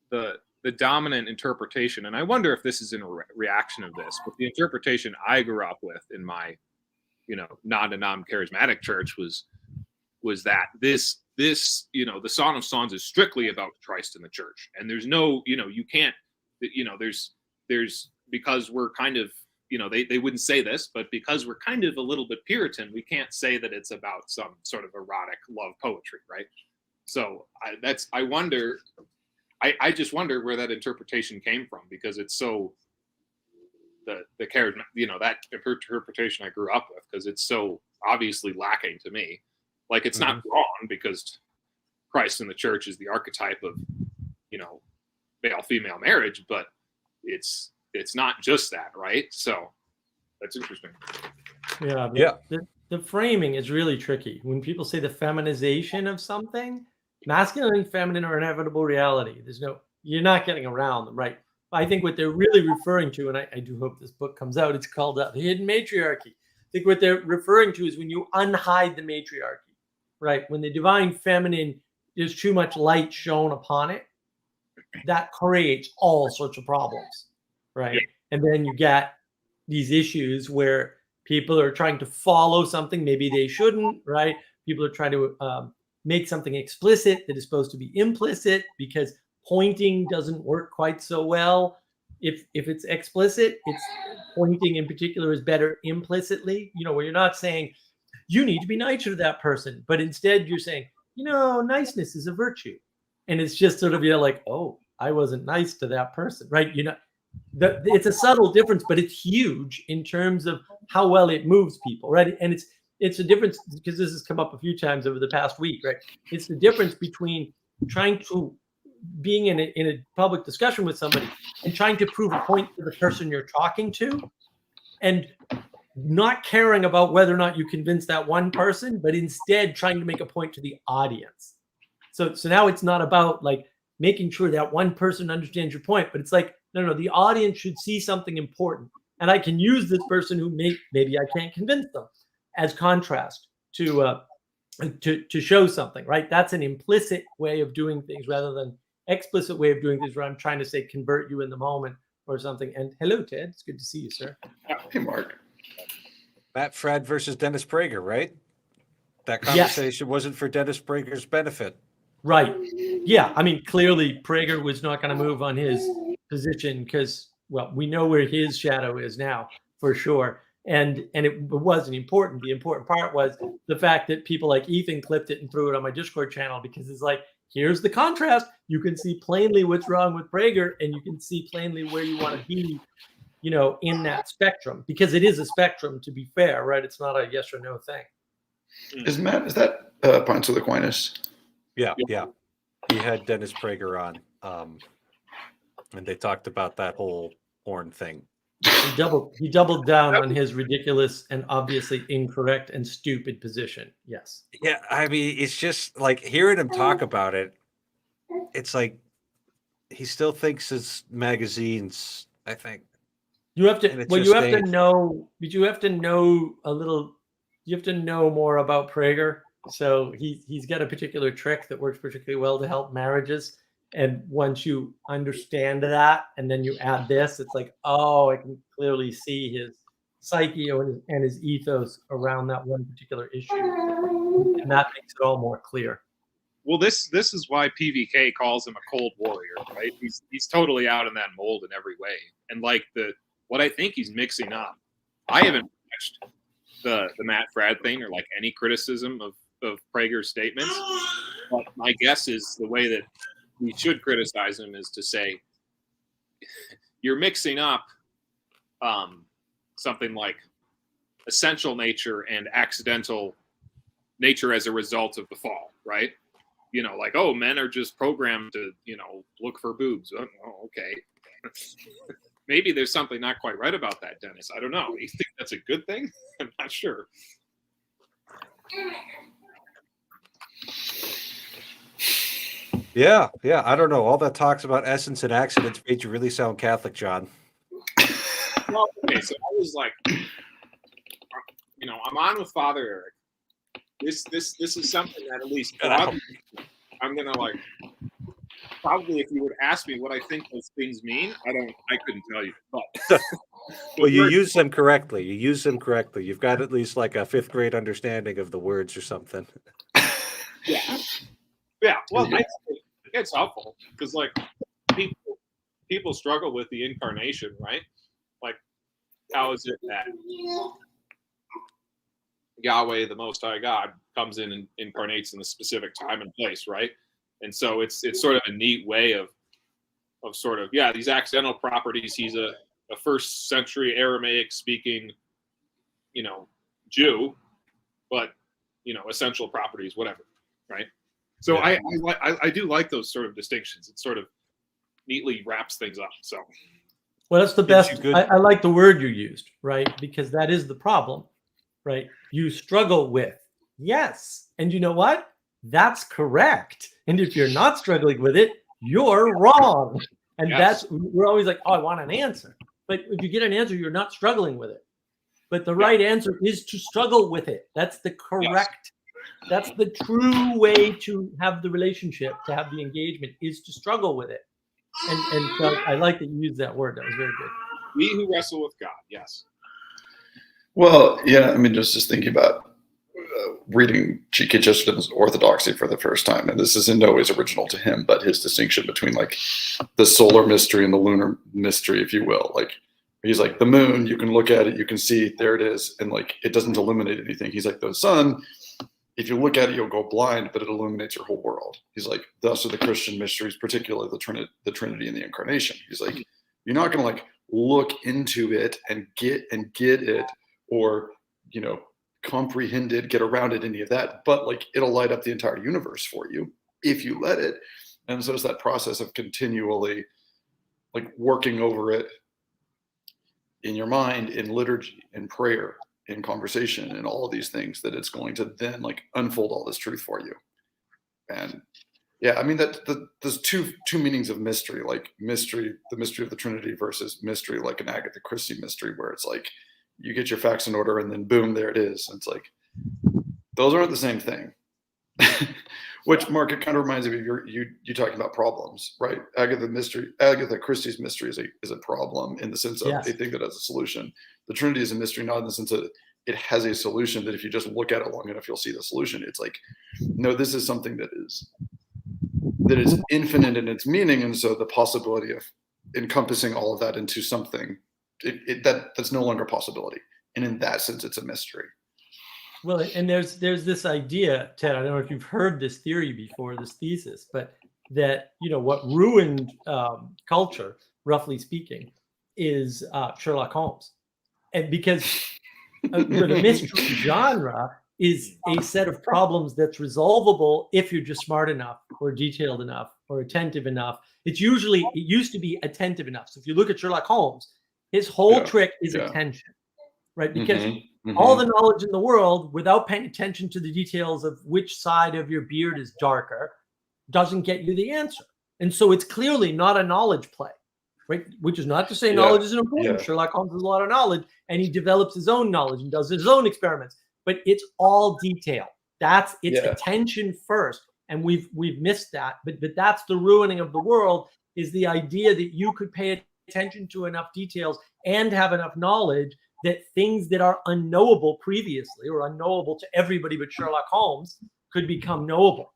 the dominant interpretation, and I wonder if this is in a reaction of this, but the interpretation I grew up with in my non-denom charismatic church was that this the Song of Songs is strictly about Christ and the church, and there's no you can't there's because we're kind of they wouldn't say this, but because we're kind of a little bit Puritan, we can't say that it's about some sort of erotic love poetry, right? So I just wonder where that interpretation came from, because it's so the charisma, that interpretation I grew up with, because it's so obviously lacking to me. Like, it's not wrong, because Christ in the church is the archetype of male female marriage, but it's not just that, right? So that's interesting. Yeah. The framing is really tricky. When people say the feminization of something, masculine and feminine are inevitable reality. You're not getting around them, right? I think what they're really referring to, and I do hope this book comes out, it's called The Hidden Matriarchy. I think what they're referring to is when you unhide the matriarchy, right? When the divine feminine, there's too much light shown upon it, that creates all sorts of problems, right? Yeah. And then you get these issues where people are trying to follow something maybe they shouldn't, right? People are trying to make something explicit that is supposed to be implicit, because pointing doesn't work quite so well. If it's explicit, it's pointing in particular is better implicitly, where you're not saying you need to be nicer to that person, but instead you're saying, niceness is a virtue. And it's just sort of, like, oh, I wasn't nice to that person, right? It's a subtle difference, but it's huge in terms of how well it moves people, right? And it's a difference, because this has come up a few times over the past week, right? It's the difference between being in a public discussion with somebody and trying to prove a point to the person you're talking to, and not caring about whether or not you convince that one person, but instead trying to make a point to the audience. So now it's not about like making sure that one person understands your point, but it's like, no, the audience should see something important. And I can use this person who maybe I can't convince them as contrast to show something, right? That's an implicit way of doing things rather than explicit way of doing things where I'm trying to say convert you in the moment or something. And hello, Ted. It's good to see you, sir. Hey, Mark. Matt Fradd versus Dennis Prager, right? That conversation wasn't for Dennis Prager's benefit. Right. Yeah. I mean, clearly Prager was not going to move on his position because, well, we know where his shadow is now for sure. And it wasn't important. The important part was the fact that people like Ethan clipped it and threw it on my Discord channel because it's like, here's the contrast. You can see plainly what's wrong with Prager, and you can see plainly where you want to be, in that spectrum, because it is a spectrum, to be fair, right? It's not a yes or no thing. Is that Ponce Aquinas? Yeah. He had Dennis Prager on, and they talked about that whole horn thing. He doubled down on his ridiculous and obviously incorrect and stupid position. Yes. Yeah, I mean, it's just like hearing him talk about it. It's like he still thinks it's magazines. I think you have to. And Well, it's you just have to know. But you have to know a little. You have to know more about Prager. So he's got a particular trick that works particularly well to help marriages. And once you understand that, and then you add this, it's like, oh, I can clearly see his psyche and his ethos around that one particular issue, and that makes it all more clear. Well, this is why PVK calls him a cold warrior, right? He's totally out in that mold in every way, and like what I think he's mixing up. I haven't watched the Matt Fradd thing or like any criticism of Prager's statements, but my guess is the way that we should criticize him is to say you're mixing up something like essential nature and accidental nature as a result of the fall, right? Like, oh, men are just programmed to, look for boobs. Oh, okay. Maybe there's something not quite right about that, Dennis. I don't know. You think that's a good thing? I'm not sure. Yeah. I don't know. All that talks about essence and accidents made you really sound Catholic, John. Well, okay, so I was like, I'm on with Father Eric. This is something that at least I'm gonna like. Probably, if you would ask me what I think those things mean, I couldn't tell you. But well, you use them correctly. You've got at least like a 5th grade understanding of the words or something. Yeah. Well, it's helpful because like people struggle with the incarnation, right? Like, how is it that Yahweh, the Most High God, comes in and incarnates in a specific time and place, right? And so it's sort of a neat way of sort of, these accidental properties. He's a 1st century Aramaic speaking, Jew, but, essential properties, whatever, right? So yeah. I do like those sort of distinctions. It sort of neatly wraps things up. So, well, that's the best. I like the word you used, right? Because that is the problem, right? You struggle with, yes. And you know what? That's correct. And if you're not struggling with it, you're wrong. And we're always like, oh, I want an answer. But if you get an answer, you're not struggling with it. But the right answer is to struggle with it. That's the correct, that's the true way to have the relationship, to have the engagement, is to struggle with it. And so I like that you used that word. That was very good. We who wrestle with God, yes. Well, yeah, I mean, just thinking about reading G.K. Chesterton's Orthodoxy for the first time, and this is in no ways original to him, but his distinction between like the solar mystery and the lunar mystery, if you will. Like, he's like, the moon, you can look at it, you can see, there it is, and like, it doesn't illuminate anything. He's like, the sun, if you look at it, you'll go blind, but it illuminates your whole world. He's like, thus are the Christian mysteries, particularly the Trinity and the Incarnation. He's like, you're not going to like look into it and get it, or, comprehend it, get around it, any of that, but like it'll light up the entire universe for you if you let it. And so it's that process of continually like working over it in your mind, in liturgy, in prayer, in conversation and all of these things, that it's going to then like unfold all this truth for you. And yeah, I mean there's two meanings of mystery, like mystery, the mystery of the Trinity versus mystery like an Agatha Christie mystery, where it's like you get your facts in order and then boom, there it is. And it's like those aren't the same thing. Which, Mark, it kind of reminds me of you talking about problems, right? Agatha Christie's mystery is a problem in the sense of Yes. a thing that has a solution. The Trinity is a mystery, not in the sense that it has a solution that if you just look at it long enough, you'll see the solution. It's like, no, this is something that is infinite in its meaning, and so the possibility of encompassing all of that into something that's no longer a possibility. And in that sense, it's a mystery. Well, and there's this idea, Ted, I don't know if you've heard this theory before, this thesis, but that, what ruined culture, roughly speaking, is Sherlock Holmes. And because the mystery genre is a set of problems that's resolvable if you're just smart enough or detailed enough or attentive enough. It used to be attentive enough. So if you look at Sherlock Holmes, his whole trick is attention, right? Because all the knowledge in the world, without paying attention to the details of which side of your beard is darker, doesn't get you the answer. And so it's clearly not a knowledge play, right? Which is not to say knowledge isn't important. Sherlock Holmes has a lot of knowledge, and he develops his own knowledge and does his own experiments. But it's all detail. It's attention first, and we've missed that. But that's the ruining of the world, is the idea that you could pay attention to enough details and have enough knowledge that things that are unknowable previously or unknowable to everybody but Sherlock Holmes could become knowable.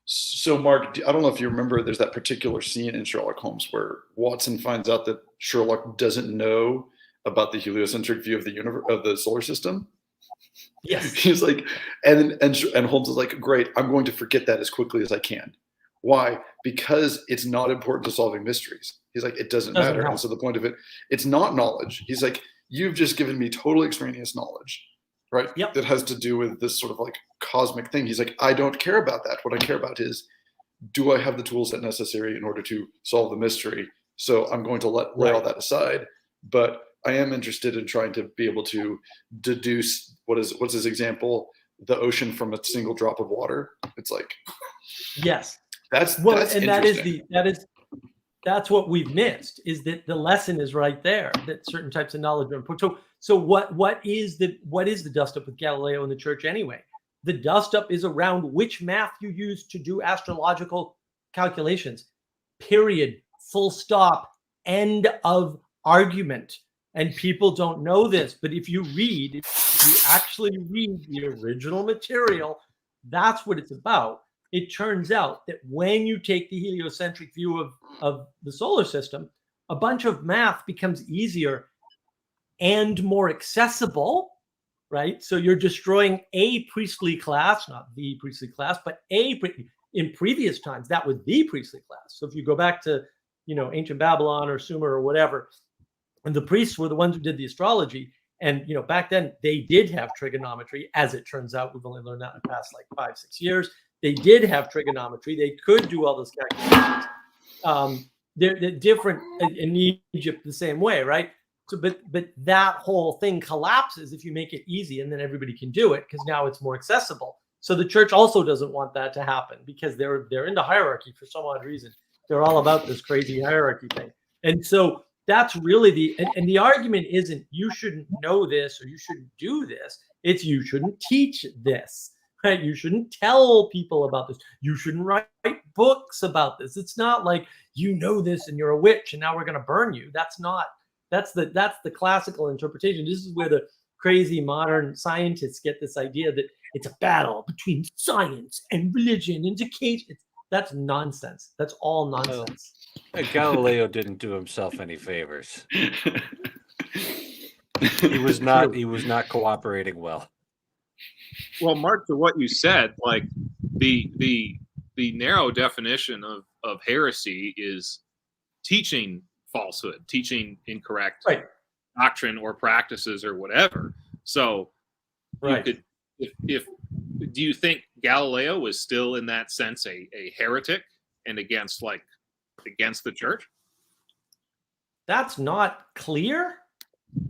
So, Mark, I don't know if you remember, there's that particular scene in Sherlock Holmes where Watson finds out that Sherlock doesn't know about the heliocentric view of the universe, of the solar system. Yes. He's like, and Holmes is like, great, I'm going to forget that as quickly as I can. Why? Because it's not important to solving mysteries. He's like, it doesn't matter. Help. And so the point of it, it's not knowledge. He's like, you've just given me totally extraneous knowledge, right? Yep. That has to do with this sort of like cosmic thing. He's like, I don't care about that. What I care about is, do I have the tools that necessary in order to solve the mystery? So I'm going to lay all that aside. But I am interested in trying to be able to deduce what's his example? The ocean from a single drop of water. It's like, yes, that's what we've missed, is that the lesson is right there, that certain types of knowledge are important. So what is the dust up with Galileo and the church anyway? The dust up is around which math you use to do astrological calculations. Period. Full stop. End of argument. And people don't know this, but if you actually read the original material, that's what it's about. It turns out that when you take the heliocentric view of the solar system, a bunch of math becomes easier and more accessible, right? So you're destroying a priestly class, not the priestly class, but in previous times, that was the priestly class. So if you go back to, ancient Babylon or Sumer or whatever, and the priests were the ones who did the astrology. And, back then they did have trigonometry. As it turns out, we've only learned that in the past 5-6 years. They did have trigonometry. They could do all those calculations. They're different in Egypt the same way, right? So, but that whole thing collapses if you make it easy, and then everybody can do it because now it's more accessible. So the church also doesn't want that to happen because they're into hierarchy for some odd reason. They're all about this crazy hierarchy thing. And so that's really the argument isn't you shouldn't know this or you shouldn't do this. It's you shouldn't teach this, right? You shouldn't tell people about this. You shouldn't write books about this. It's not like you know this and you're a witch and now we're going to burn you. That's the classical interpretation. This is where the crazy modern scientists get this idea that it's a battle between science and religion and education. That's nonsense. That's all nonsense. Galileo didn't do himself any favors. He was not cooperating well. Well, Mark, to what you said, like the narrow definition of heresy is teaching falsehood, teaching incorrect doctrine or practices or whatever. So, you could, if do you think Galileo was still in that sense a heretic and against the church? That's not clear,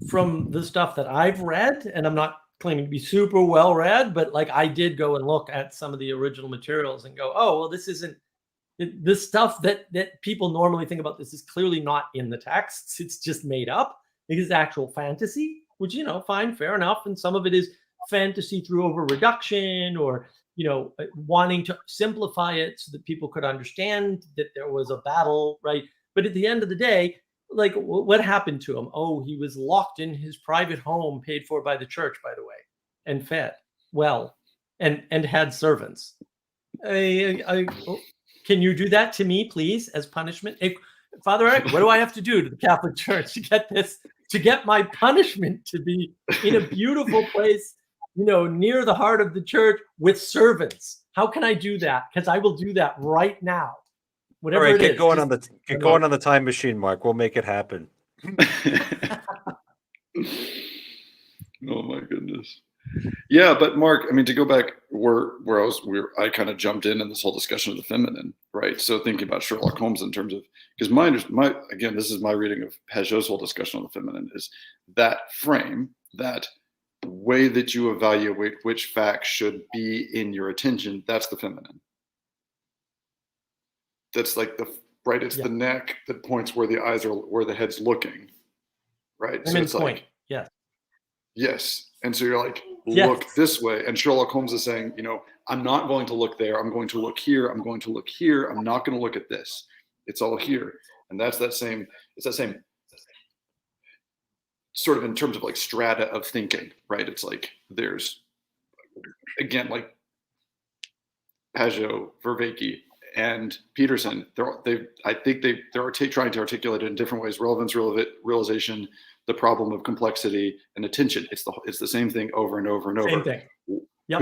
from the stuff that I've read, and I'm not claiming to be super well read, but like I did go and look at some of the original materials and go, oh, well, this isn't this stuff that people normally think about. This is clearly not in the texts. It's just made up. It is actual fantasy, which, you know, fine, fair enough. And some of it is fantasy through over reduction, or, you know, wanting to simplify it so that people could understand that there was a battle, right? But at the end of the day, like, what happened to him? Oh, he was locked in his private home, paid for by the church, by the way, and fed well, and had servants. Can you do that to me, please, as punishment? Father Eric, what do I have to do to the Catholic Church to get this, to get my punishment to be in a beautiful place, you know, near the heart of the church with servants? How can I do that? Because I will do that right now. Whatever All right, it is. get going on the time machine, Mark. We'll make it happen. Oh my goodness. Yeah, but Mark, I mean, to go back where I kind of jumped in this whole discussion of the feminine, right? So thinking about Sherlock Holmes in terms of, because again, this is my reading of Pageau's whole discussion on the feminine, is that frame, that way that you evaluate which facts should be in your attention, that's the feminine. That's like it's the neck that points where the eyes are, where the head's looking, right? So it's point. like, yes. And so you're like, look this way. And Sherlock Holmes is saying, you know, I'm not going to look there. I'm going to look here. I'm going to look here. I'm not going to look at this. It's all here. And it's that same sort of in terms of like strata of thinking, right? It's like there's, again, like Pageau, Vervaeke, and Peterson, I think they're trying to articulate it in different ways: relevance, realization, the problem of complexity, and attention. It's the same thing over and over and over. Same thing. Yep.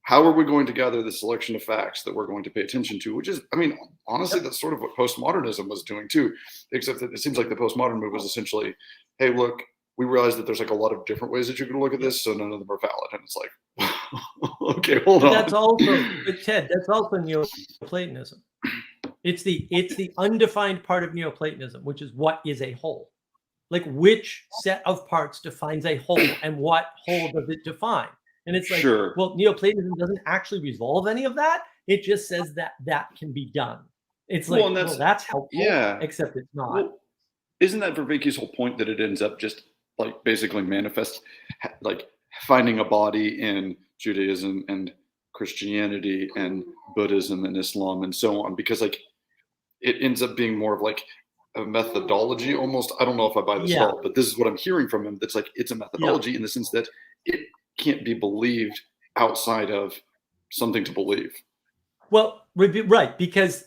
How are we going to gather the selection of facts that we're going to pay attention to? Which is, I mean, honestly, that's sort of what postmodernism was doing too, except that it seems like the postmodern move was essentially, hey, look, we realize that there's like a lot of different ways that you can look at this, so none of them are valid. And it's like, okay, hold on. That's also, Ted, that's also Neoplatonism. It's the undefined part of Neoplatonism, which is what is a whole. Like, which set of parts defines a whole, and what whole does it define? And it's like, well, Neoplatonism doesn't actually resolve any of that. It just says that can be done. It's like, well, that's helpful, except it's not. Well, isn't that Vervaeke's whole point, that it ends up just like basically manifest, like finding a body in Judaism and Christianity and Buddhism and Islam and so on, because like it ends up being more of like a methodology almost. I don't know if I buy this at all, but this is what I'm hearing from him. That's like, it's a methodology in the sense that it can't be believed outside of something to believe. Well, right, because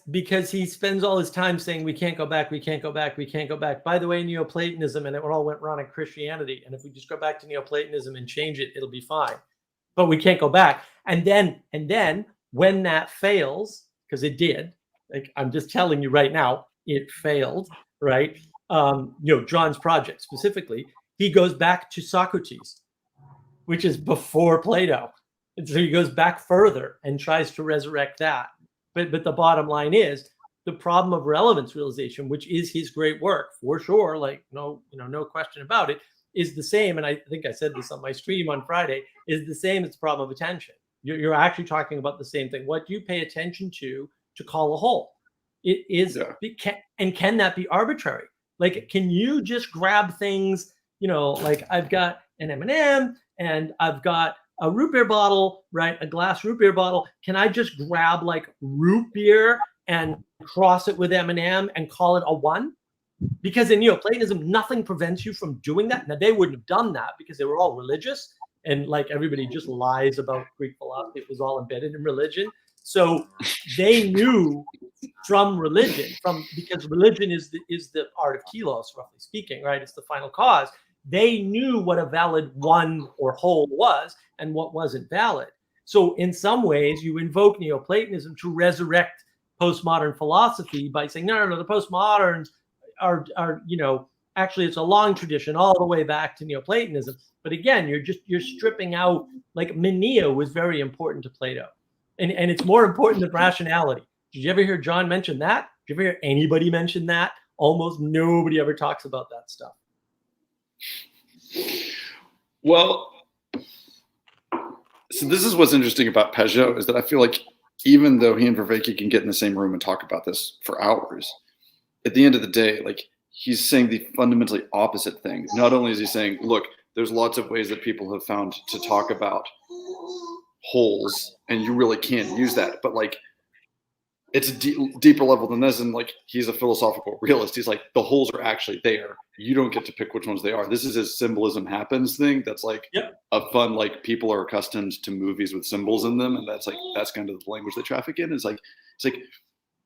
he spends all his time saying we can't go back, we can't go back, we can't go back. By the way, Neoplatonism, and it all went wrong in Christianity. And if we just go back to Neoplatonism and change it, it'll be fine. But we can't go back. And then when that fails, because it did, like I'm just telling you right now, it failed, right? John's project specifically, he goes back to Socrates, which is before Plato. And so he goes back further and tries to resurrect that. But the bottom line is the problem of relevance realization, which is his great work for sure, like no question about it, is the same. And I think I said this on my stream on Friday, is the same as the problem of attention. You're actually talking about the same thing. What do you pay attention to call a whole? It is, can that be arbitrary? Like, can you just grab things, like I've got an M&M and I've got a root beer bottle, right? A glass root beer bottle. Can I just grab like root beer and cross it with M&M and call it a 1? Because in Neoplatonism, nothing prevents you from doing that. Now, they wouldn't have done that because they were all religious, and like everybody just lies about Greek philosophy. It was all embedded in religion. So they knew from religion, because religion is the art of telos, roughly speaking, right? It's the final cause. They knew what a valid 1 or whole was and what wasn't valid. So in some ways, you invoke Neoplatonism to resurrect postmodern philosophy by saying, no, the postmoderns are actually it's a long tradition all the way back to Neoplatonism. But again, you're stripping out, like Menia was very important to Plato. And it's more important than rationality. Did you ever hear John mention that? Did you ever hear anybody mention that? Almost nobody ever talks about that stuff. Well, so this is what's interesting about Pageau is that I feel like even though he and Vervaeke can get in the same room and talk about this for hours, at the end of the day, like he's saying the fundamentally opposite thing. Not only is he saying, look, there's lots of ways that people have found to talk about holes, and you really can't use that, but like it's a deeper level than this. And like he's a philosophical realist. He's like, the holes are actually there. You don't get to pick which ones they are. This is his symbolism happens thing. That's like a fun, like people are accustomed to movies with symbols in them, and that's kind of the language they traffic in. It's like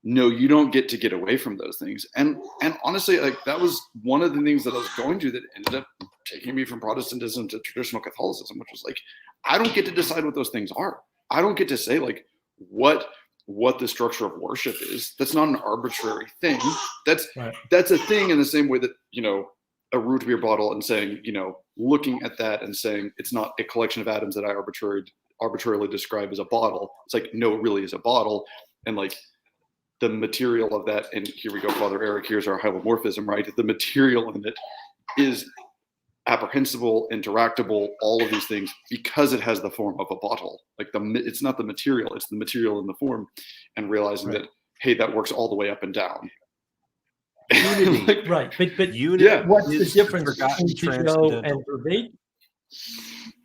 no, you don't get to get away from those things. And honestly, like that was one of the things that I was going to that ended up taking me from Protestantism to traditional Catholicism, which was like, I don't get to decide what those things are. I don't get to say like what the structure of worship is. That's not an arbitrary thing. That's a thing in the same way that, you know, a root beer bottle and saying, you know, looking at that and saying it's not a collection of atoms that I arbitrarily describe as a bottle. It's like, no, it really is a bottle. And like the material of that, and here we go, Father Eric, here's our hylomorphism, right? The material in it is apprehensible, interactable, all of these things, because it has the form of a bottle. Like it's not the material, it's the material in the form, and realizing that, hey, that works all the way up and down. Unity, like, right? But unity. Yeah, what's the difference Forgotten between Pageau and transcendental. Vervaeke?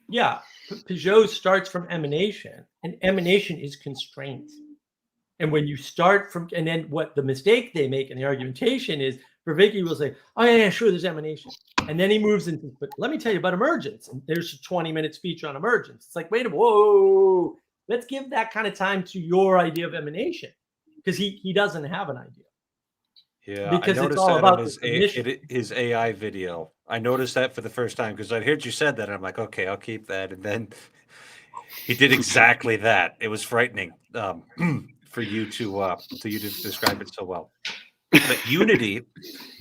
Yeah, Pageau starts from emanation, and emanation is constraint. And when you start from, and then what the mistake they make in the argumentation is, Vervaeke will say, oh yeah, sure, there's emanation. And then he moves into, but let me tell you about emergence. And there's a 20-minute speech on emergence. It's like, wait a minute, whoa, let's give that kind of time to your idea of emanation, because he doesn't have an idea. Yeah, Because I it's noticed all that about on the submission. his AI video. I noticed that for the first time because I heard you said that, and I'm like, okay, I'll keep that. And then he did exactly that. It was frightening for you to describe it so well. But unity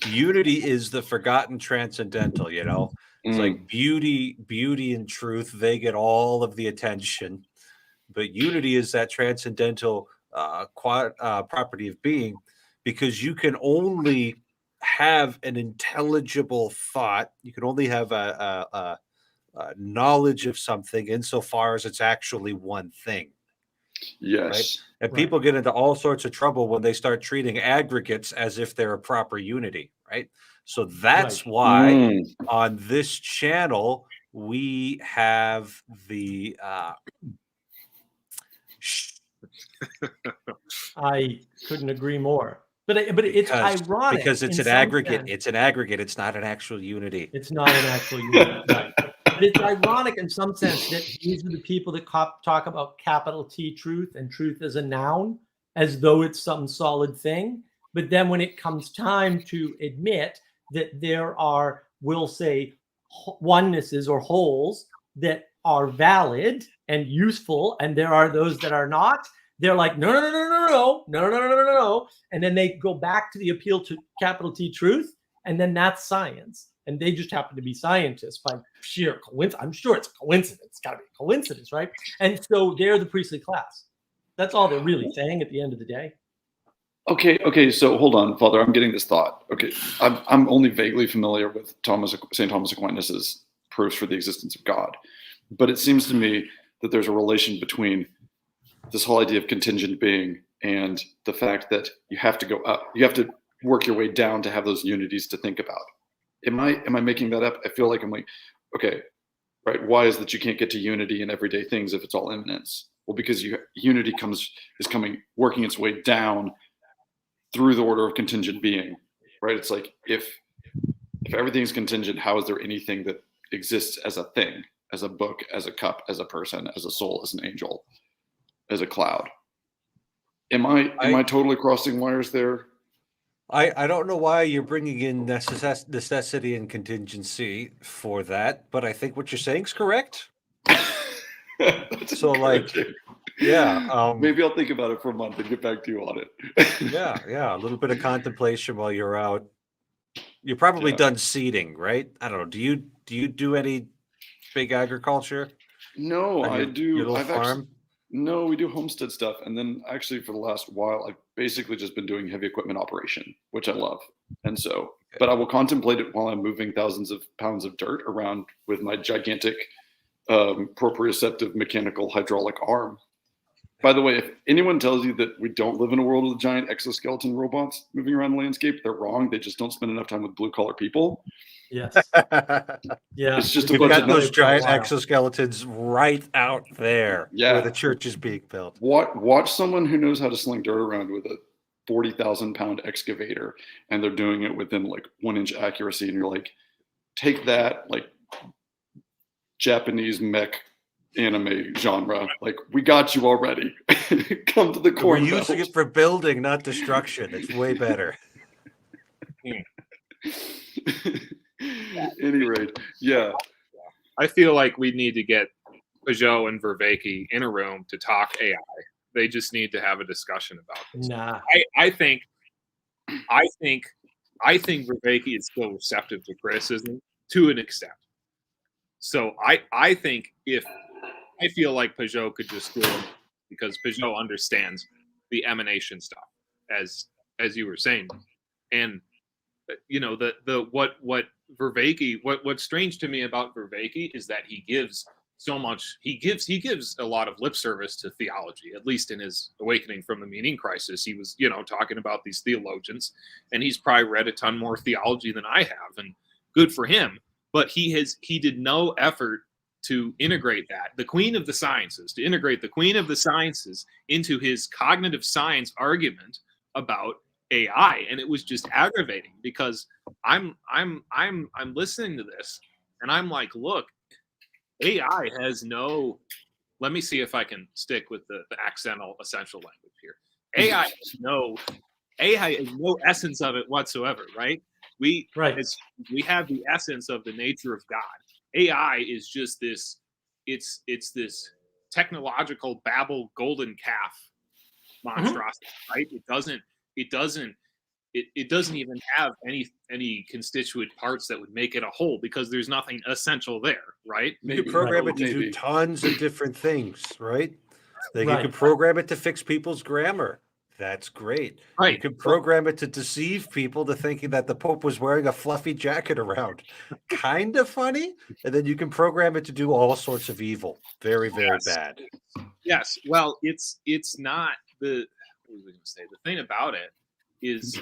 is the forgotten transcendental. You know, it's like beauty and truth. They get all of the attention, but unity is that transcendental property of being, because you can only have an intelligible thought. You can only have a knowledge of something insofar as it's actually one thing. yes. Right? And people get into all sorts of trouble when they start treating aggregates as if they're a proper unity, right? So that's why on this channel we have the I couldn't agree more. But it's ironic because it's an aggregate. It's an aggregate. It's not an actual unity. It's not an actual unity. Right. But it's ironic in some sense that these are the people that talk about capital T truth and truth as a noun, as though it's some solid thing. But then when it comes time to admit that there are, we'll say, onenesses or wholes that are valid and useful, and there are those that are not, they're like, no. And then they go back to the appeal to capital T truth, and then that's science. And they just happen to be scientists by sheer coincidence. I'm sure it's a coincidence. It's got to be a coincidence, right? And so they're the priestly class. That's all they're really saying at the end of the day. Okay. So hold on, Father. I'm getting this thought. Okay, I'm only vaguely familiar with St. Thomas Aquinas' proofs for the existence of God, but it seems to me that there's a relation between this whole idea of contingent being and the fact that you have to go up. You have to work your way down to have those unities to think about. Am I making that up? I feel like I'm like, okay, right. Why is that you can't get to unity in everyday things if it's all immanence? Well, because unity is working its way down through the order of contingent being, right? It's like if everything's contingent, how is there anything that exists as a thing, as a book, as a cup, as a person, as a soul, as an angel, as a cloud? Am I totally crossing wires there? I don't know why you're bringing in necessity and contingency for that, but I think what you're saying is correct. So like, yeah. Maybe I'll think about it for a month and get back to you on it. yeah. A little bit of contemplation while you're out. You're probably done seeding, right? I don't know. Do you do any big agriculture? No, I do. Your little farm? No, we do homestead stuff. And then actually for the last while, I've basically just been doing heavy equipment operation, which I love. And so but I will contemplate it while I'm moving thousands of pounds of dirt around with my gigantic proprioceptive mechanical hydraulic arm. By the way, if anyone tells you that we don't live in a world of giant exoskeleton robots moving around the landscape, they're wrong. They just don't spend enough time with blue collar people. Yes. Yeah. It's just a You've bunch got of those nuts. giant exoskeletons right out there Yeah. where the church is being built. Watch someone who knows how to sling dirt around with a 40,000 pound excavator, and they're doing it within like 1 inch accuracy, and you're like, take that, like Japanese mech anime genre, like, we got you already. Come to the We're corn using belt. it for building, not destruction. It's way better. At any rate, yeah. I feel like we need to get Pageau and Vervaeke in a room to talk AI. They just need to have a discussion about this. Nah. I think Vervaeke is still receptive to criticism to an extent. So I think I feel like Pageau could just do it because Pageau understands the emanation stuff, as you were saying, and you know what's strange to me about Vervaeke is that he gives so much. He gives a lot of lip service to theology, at least in his Awakening from the Meaning Crisis. He was talking about these theologians, and he's probably read a ton more theology than I have, and good for him. But he did no effort to integrate the Queen of the Sciences, into his cognitive science argument about AI, and it was just aggravating because I'm listening to this, and I'm like, look, AI has no. Let me see if I can stick with the accidental essential language here. AI has no essence of it whatsoever, right? We have the essence of the nature of God. AI is just this. It's this technological Babel golden calf monstrosity, right? It doesn't even have any constituent parts that would make it a whole because there's nothing essential there, right? You can program it to do Maybe. tons of different things, right? Like Right. you can program it to fix people's grammar. That's great. Right. You can program it to deceive people to thinking that the Pope was wearing a fluffy jacket around. Kind of funny. And then you can program it to do all sorts of evil. Very, very bad. Yes. Well, it's not the. What was I going to say? The thing about it is,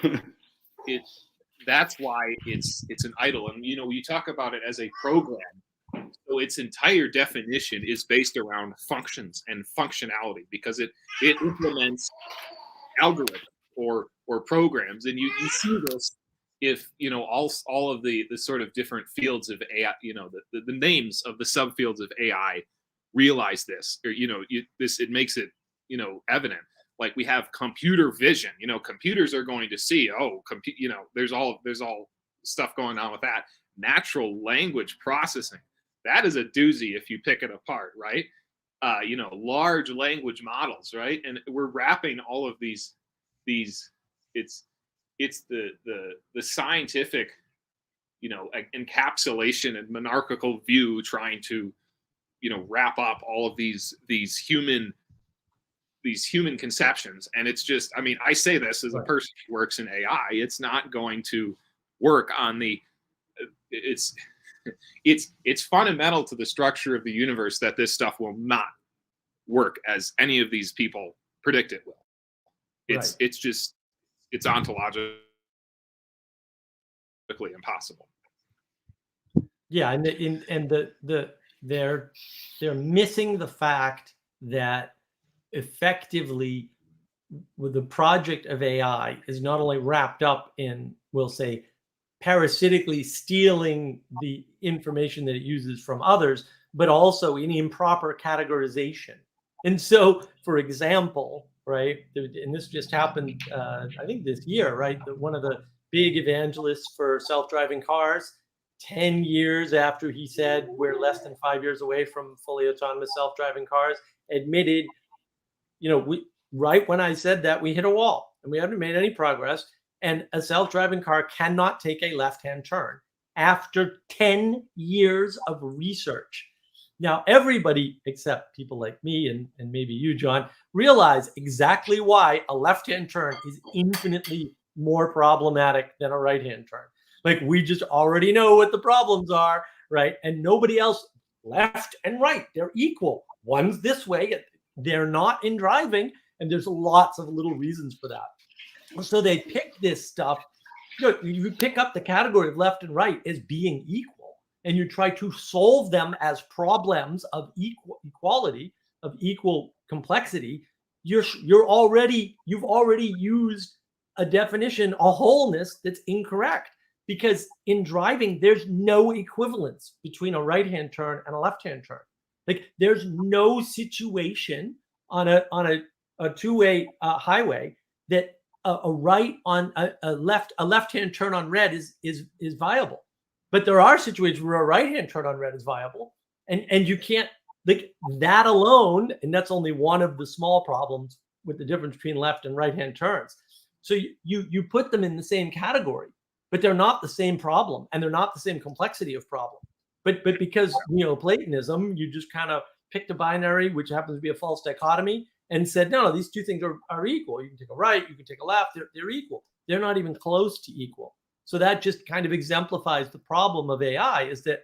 that's why it's an idol, and you talk about it as a program. So its entire definition is based around functions and functionality because it implements algorithms or programs, and you see this if all of the sort of different fields of AI, the names of the subfields of AI realize this, or it makes it evident. Like we have computer vision, computers are going to see, there's all stuff going on with that. Natural language processing, that is a doozy if you pick it apart, right? Large language models, right? And we're wrapping all of these it's the scientific, encapsulation and monarchical view trying to, wrap up all of these human conceptions. And it's just, I say this as a person who works in AI, it's not going to work on it's fundamental to the structure of the universe that this stuff will not work as any of these people predict it will. It's ontologically impossible. Yeah, and they're missing the fact that effectively with the project of AI is not only wrapped up in, we'll say, parasitically stealing the information that it uses from others, but also in improper categorization. And so, for example, right, and this just happened, I think this year, right, one of the big evangelists for self-driving cars, 10 years after he said we're less than 5 years away from fully autonomous self-driving cars, admitted, right when I said that, we hit a wall and we haven't made any progress. And a self-driving car cannot take a left-hand turn after 10 years of research. Now, everybody except people like me and maybe you, John, realize exactly why a left-hand turn is infinitely more problematic than a right-hand turn. Like, we just already know what the problems are, right? And nobody else, left and right, they're equal. One's this way, they're not in driving, and there's lots of little reasons for that. So they pick this stuff. You pick up the category of left and right as being equal, and you try to solve them as problems of equality, of equal complexity. You've already used a definition, a wholeness that's incorrect, because in driving there's no equivalence between a right-hand turn and a left-hand turn. Like, there's no situation on a two-way highway that a right on a left-hand turn on red is viable. But there are situations where a right-hand turn on red is viable, and you can't, like, that alone, and that's only one of the small problems with the difference between left and right-hand turns. So you put them in the same category, but they're not the same problem, and they're not the same complexity of problem. But because Neoplatonism, you just kind of picked a binary, which happens to be a false dichotomy, and said, no, these two things are equal. You can take a right, you can take a left, they're equal. They're not even close to equal. So that just kind of exemplifies the problem of AI, is that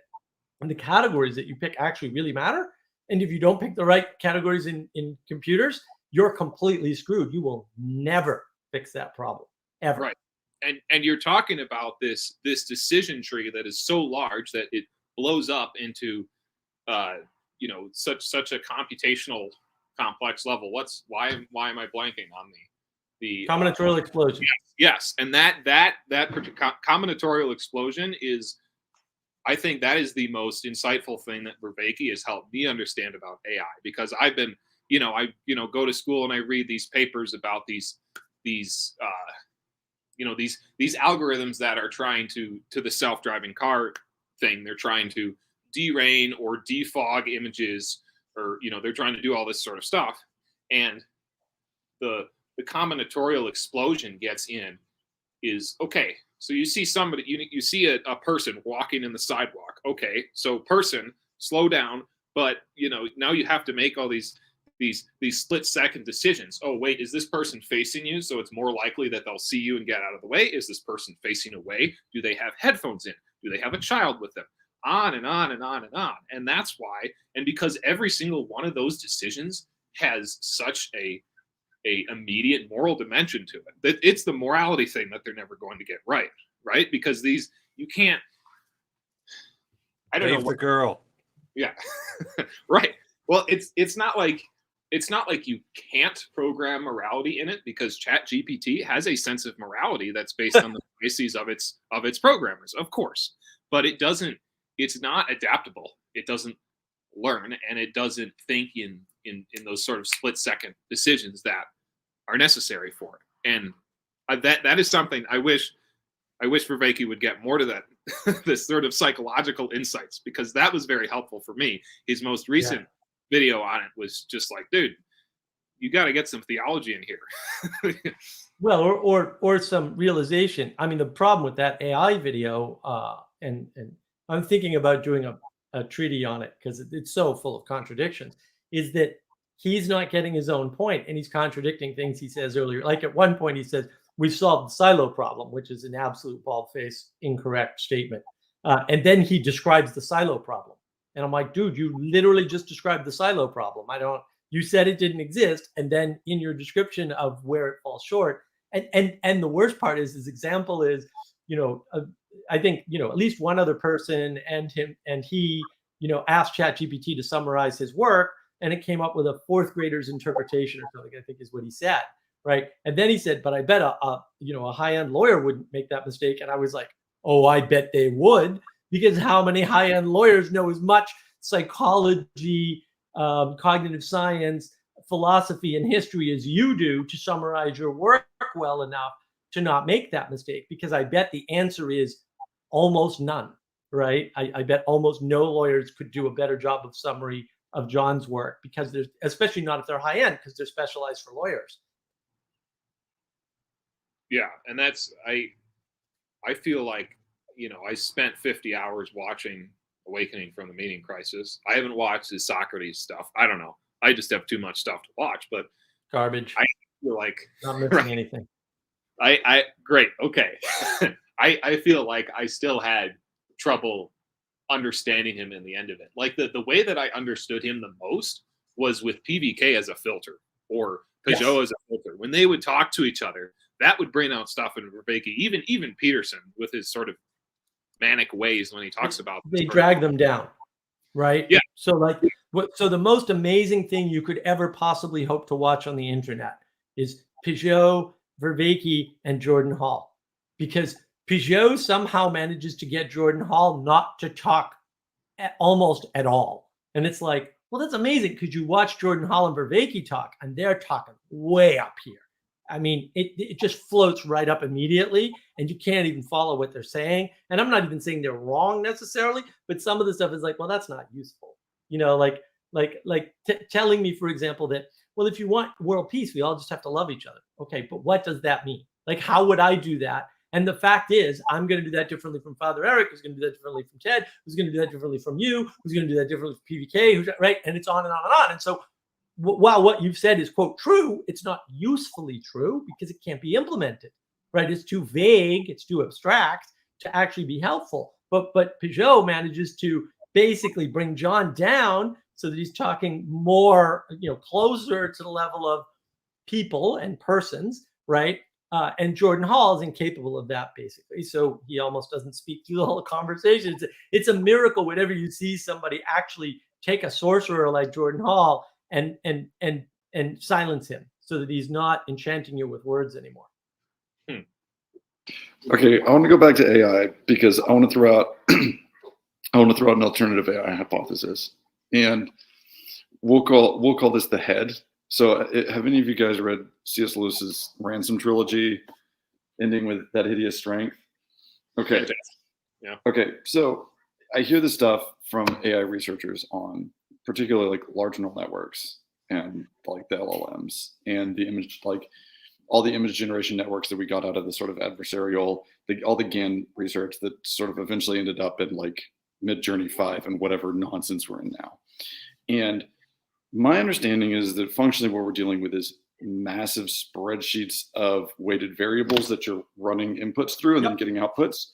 the categories that you pick actually really matter. And if you don't pick the right categories in computers, you're completely screwed. You will never fix that problem, ever. Right. And you're talking about this decision tree that is so large that it blows up into such a computational complex level. Why am I blanking on the combinatorial explosion? Yes, and that combinatorial explosion is, I think that is the most insightful thing that Vervaeke has helped me understand about AI, because I've been, I go to school and I read these papers about these algorithms that are trying to the self-driving car thing. They're trying to derain or defog images, or they're trying to do all this sort of stuff. And the combinatorial explosion gets in is, okay, so you see somebody, you see a person walking in the sidewalk. Okay, so person, slow down, but now you have to make all these split-second decisions. Oh, wait, is this person facing you? So it's more likely that they'll see you and get out of the way. Is this person facing away? Do they have headphones in? Do they have a child with them? On and on and on and on. And that's why, and because every single one of those decisions has such a immediate moral dimension to it, that it's the morality thing that they're never going to get right? Because you can't, I don't know. The girl. Yeah. Right. Well, it's not like you can't program morality in it, because ChatGPT has a sense of morality that's based on the biases of its programmers, of course. But it's not adaptable. It doesn't learn, and it doesn't think in those sort of split-second decisions that are necessary for it. And that is something I wish Vervaeke would get more to that, this sort of psychological insights, because that was very helpful for me. His most recent video on it was just like, dude, you got to get some theology in here. Well, or some realization. I mean, the problem with that AI video, and I'm thinking about doing a treaty on it because it's so full of contradictions, is that he's not getting his own point, and he's contradicting things he says earlier. Like, at one point he says, we've solved the silo problem, which is an absolute bald-faced incorrect statement. And then he describes the silo problem. And I'm like, dude, you literally just described the silo problem. You said it didn't exist. And then in your description of where it falls short, and the worst part is, his example is, I think, at least one other person and he, asked ChatGPT to summarize his work, and it came up with a fourth grader's interpretation or something, I think is what he said. Right. And then he said, but I bet a high-end lawyer wouldn't make that mistake. And I was like, oh, I bet they would, because how many high-end lawyers know as much psychology, cognitive science, philosophy, and history as you do to summarize your work well enough to not make that mistake? Because I bet the answer is almost none. Right. I bet almost no lawyers could do a better job of summary of John's work, because especially not if they're high-end, because they're specialized for lawyers. Yeah, and that's, I feel like, I spent 50 hours watching Awakening from the Meaning Crisis. I haven't watched his Socrates stuff. I don't know. I just have too much stuff to watch, but garbage. I feel like not missing anything. Great. Okay. I feel like I still had trouble understanding him in the end of it. Like the way that I understood him the most was with PVK as a filter or Pageau as a filter. When they would talk to each other, that would bring out stuff in Vervaeke. Even Peterson with his sort of manic ways when he talks about they drag them down, right? Yeah. So so the most amazing thing you could ever possibly hope to watch on the internet is Pageau, Vervaeke, and Jordan Hall, because Pageau somehow manages to get Jordan Hall not to talk almost at all. And it's like, well, that's amazing, because you watch Jordan Hall and Vervaeke talk, and they're talking way up here. I mean, it just floats right up immediately, and you can't even follow what they're saying. And I'm not even saying they're wrong necessarily, but some of the stuff is like, well, that's not useful. You know, telling me, for example, that, well, if you want world peace, we all just have to love each other. Okay, but what does that mean? Like, how would I do that? And the fact is, I'm going to do that differently from Father Eric, who's going to do that differently from Ted, who's going to do that differently from you, who's going to do that differently from PVK, right? And it's on and on and on. And so, while what you've said is, quote, true, it's not usefully true because it can't be implemented, right? It's too vague, it's too abstract to actually be helpful. But Pageau manages to basically bring John down so that he's talking more, closer to the level of people and persons, right? And Jordan Hall is incapable of that, basically. So he almost doesn't speak through the whole conversation. It's a miracle whenever you see somebody actually take a sorcerer like Jordan Hall and silence him so that he's not enchanting you with words anymore. Okay, I want to go back to AI because I want to throw out an alternative AI hypothesis, and we'll call this the head. So, have any of you guys read C.S. Lewis's Ransom trilogy, ending with that hideous strength? Okay. Yeah. Okay. So I hear this stuff from AI researchers on particularly like large neural networks and like the LLMs and the image, like all the image generation networks that we got out of the sort of adversarial, all the GAN research that sort of eventually ended up in like Midjourney 5 and whatever nonsense we're in now. And my understanding is that functionally what we're dealing with is massive spreadsheets of weighted variables that you're running inputs through and then getting outputs.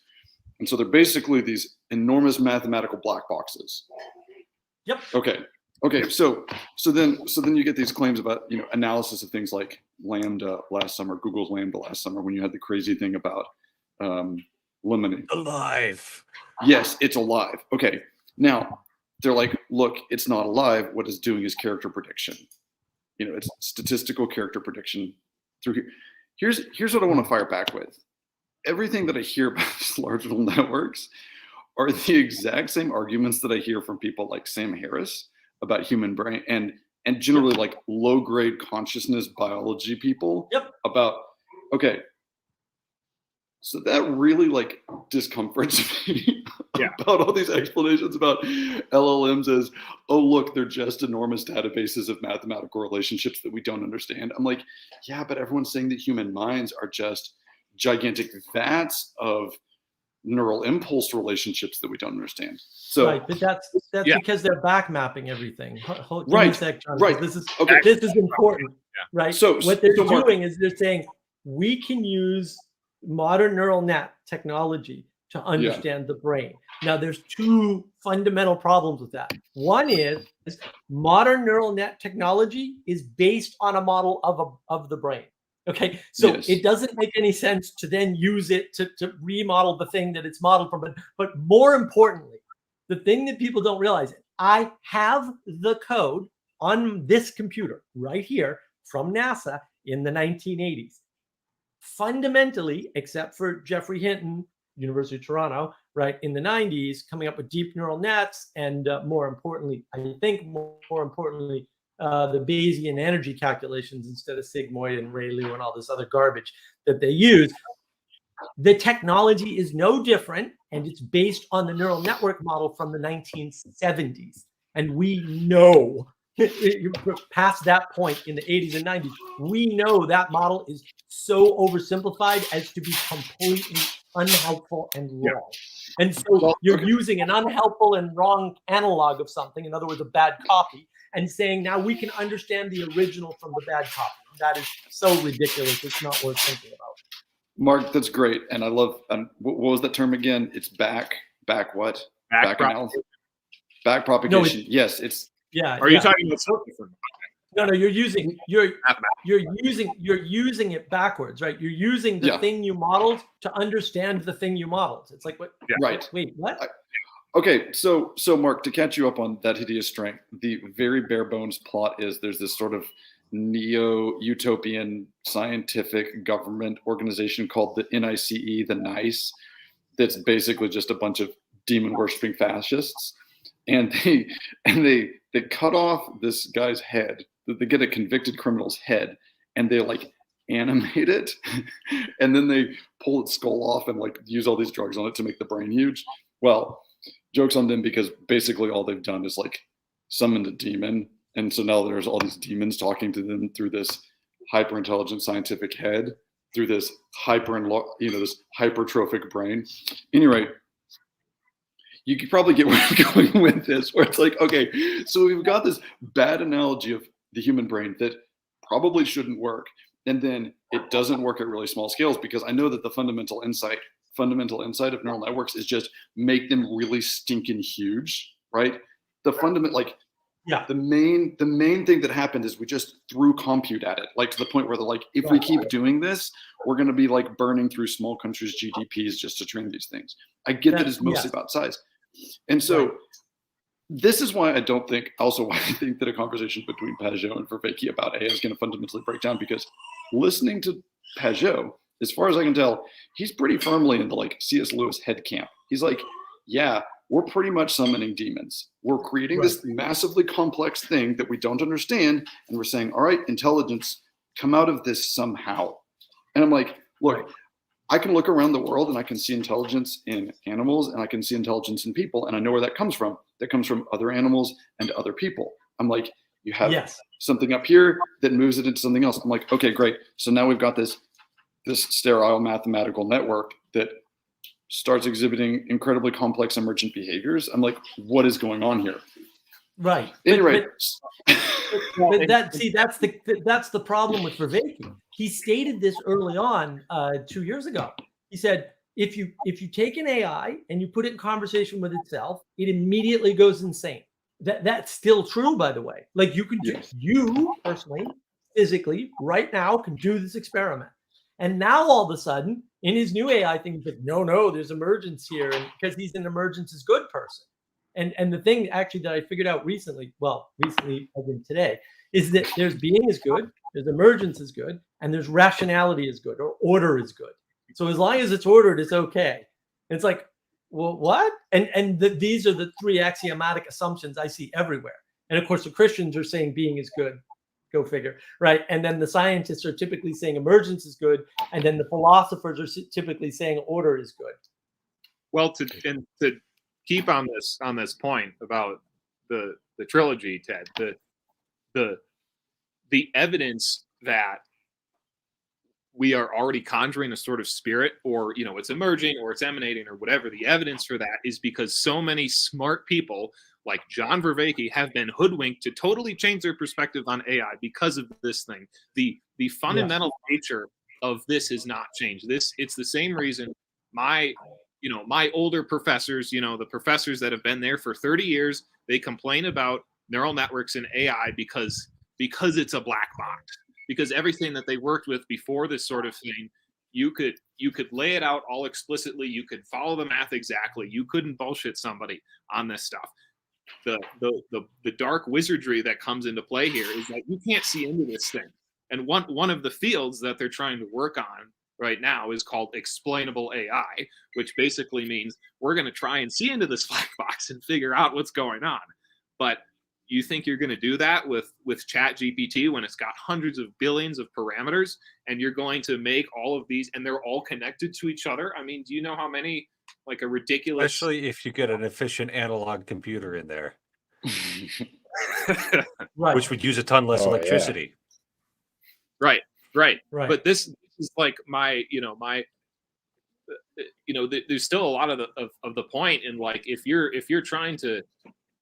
And so they're basically these enormous mathematical black boxes. Yep. Okay. So then you get these claims about, analysis of things like Lambda last summer, Google's Lambda last summer, when you had the crazy thing about Lemony. Alive. Yes, it's alive. Okay. Now they're like, look, it's not alive. What it's doing is character prediction. It's statistical character prediction through here. Here's what I want to fire back with. Everything that I hear about these large neural networks are the exact same arguments that I hear from people like Sam Harris about human brain and generally like low grade consciousness biology people about, okay, so that really like discomforts me about all these explanations about LLMs as, oh, look, they're just enormous databases of mathematical relationships that we don't understand. I'm like, yeah, but everyone's saying that human minds are just gigantic vats of neural impulse relationships that we don't understand. So right, but that's because they're back mapping everything. Right. This is important, right? So what they're doing is they're saying we can use modern neural net technology to understand the brain. Now, there's two fundamental problems with that. One is modern neural net technology is based on a model of the brain. Okay, so it doesn't make any sense to then use it to remodel the thing that it's modeled from. But more importantly, the thing that people don't realize, I have the code on this computer right here from NASA in the 1980s. Fundamentally, except for Geoffrey Hinton, University of Toronto, right, in the 90s, coming up with deep neural nets and more importantly, the Bayesian energy calculations instead of sigmoid and ReLU and all this other garbage that they use. The technology is no different, and it's based on the neural network model from the 1970s. And we know, past that point in the 80s and 90s, we know that model is so oversimplified as to be completely unhelpful and wrong. And so you're using an unhelpful and wrong analog of something, in other words, a bad copy, and saying now we can understand the original from the bad copy. That is so ridiculous. It's not worth thinking about. Mark, that's great, and I love. What was that term again? It's back what? Back Analysis. Back propagation. Yes, it's. Yeah. Are you talking about something different? No, you're using it backwards, right? You're using the thing you modeled to understand the thing you modeled. It's like what? Yeah. Right. Wait, what? Okay, so Mark, to catch you up on that hideous strength, the very bare bones plot is there's this sort of neo-utopian scientific government organization called the NICE, the NICE, that's basically just a bunch of demon worshipping fascists, and they cut off this guy's head. They get a convicted criminal's head, and they like animate it, and then they pull its skull off and like use all these drugs on it to make the brain huge. Well, joke's on them, because basically all they've done is like summoned a demon. And so now there's all these demons talking to them through this hyper intelligent scientific head, through this this hypertrophic brain. Anyway, you could probably get where I'm going with this, where it's like, okay, so we've got this bad analogy of the human brain that probably shouldn't work. And then it doesn't work at really small scales, because I know that the fundamental insight of neural networks is just make them really stinking huge, right? The main thing that happened is we just threw compute at it, like to the point where they're like, if we keep doing this, we're going to be like burning through small countries' GDPs just to train these things. I get that it's mostly about size. And so this is why I think that a conversation between Pageau and Vervaeke about AI is going to fundamentally break down, because listening to Pageau, as far as I can tell, he's pretty firmly in the like C.S. Lewis head camp. He's like, yeah, we're pretty much summoning demons. We're creating this massively complex thing that we don't understand, and we're saying, all right, intelligence, come out of this somehow. And I'm like, look, I can look around the world and I can see intelligence in animals, and I can see intelligence in people, and I know where that comes from. That comes from other animals and other people. I'm like, you have something up here that moves it into something else. I'm like, okay, great. So now we've got this sterile mathematical network that starts exhibiting incredibly complex emergent behaviors. I'm like, what is going on here? Right. Anyway, but that's the problem with Vervaeke. He stated this early on 2 years ago. He said, if you take an AI and you put it in conversation with itself, it immediately goes insane. That's still true, by the way. Like you personally, physically, right now can do this experiment. And now all of a sudden, in his new AI thing, he's like, no, there's emergence here, and because he's an emergence is good person. And the thing actually that I figured out recently as in today, is that there's being is good, there's emergence is good, and there's rationality is good, or order is good. So as long as it's ordered, it's okay. And it's like, well, what? And these are the three axiomatic assumptions I see everywhere. And of course, the Christians are saying being is good. Go figure, right? And then the scientists are typically saying emergence is good, and then the philosophers are typically saying order is good. Well, to keep on this point about the trilogy, Ted, the evidence that we are already conjuring a sort of spirit, or it's emerging or it's emanating or whatever, the evidence for that is because so many smart people like John Vervaeke have been hoodwinked to totally change their perspective on AI because of this thing. The fundamental nature of this has not changed. It's the same reason my older professors, the professors that have been there for 30 years, they complain about neural networks and AI because it's a black box. Because everything that they worked with before this sort of thing, you could lay it out all explicitly. You could follow the math exactly. You couldn't bullshit somebody on this stuff. The dark wizardry that comes into play here is that you can't see into this thing. And one of the fields that they're trying to work on right now is called explainable AI, which basically means we're going to try and see into this black box and figure out what's going on. But you think you're going to do that with ChatGPT when it's got hundreds of billions of parameters, and you're going to make all of these and they're all connected to each other? I mean, do you know how many, like a ridiculous... Especially if you get an efficient analog computer in there. Right. Which would use a ton less electricity. Right. But this is like there's still a lot of the point in, like, if you're trying to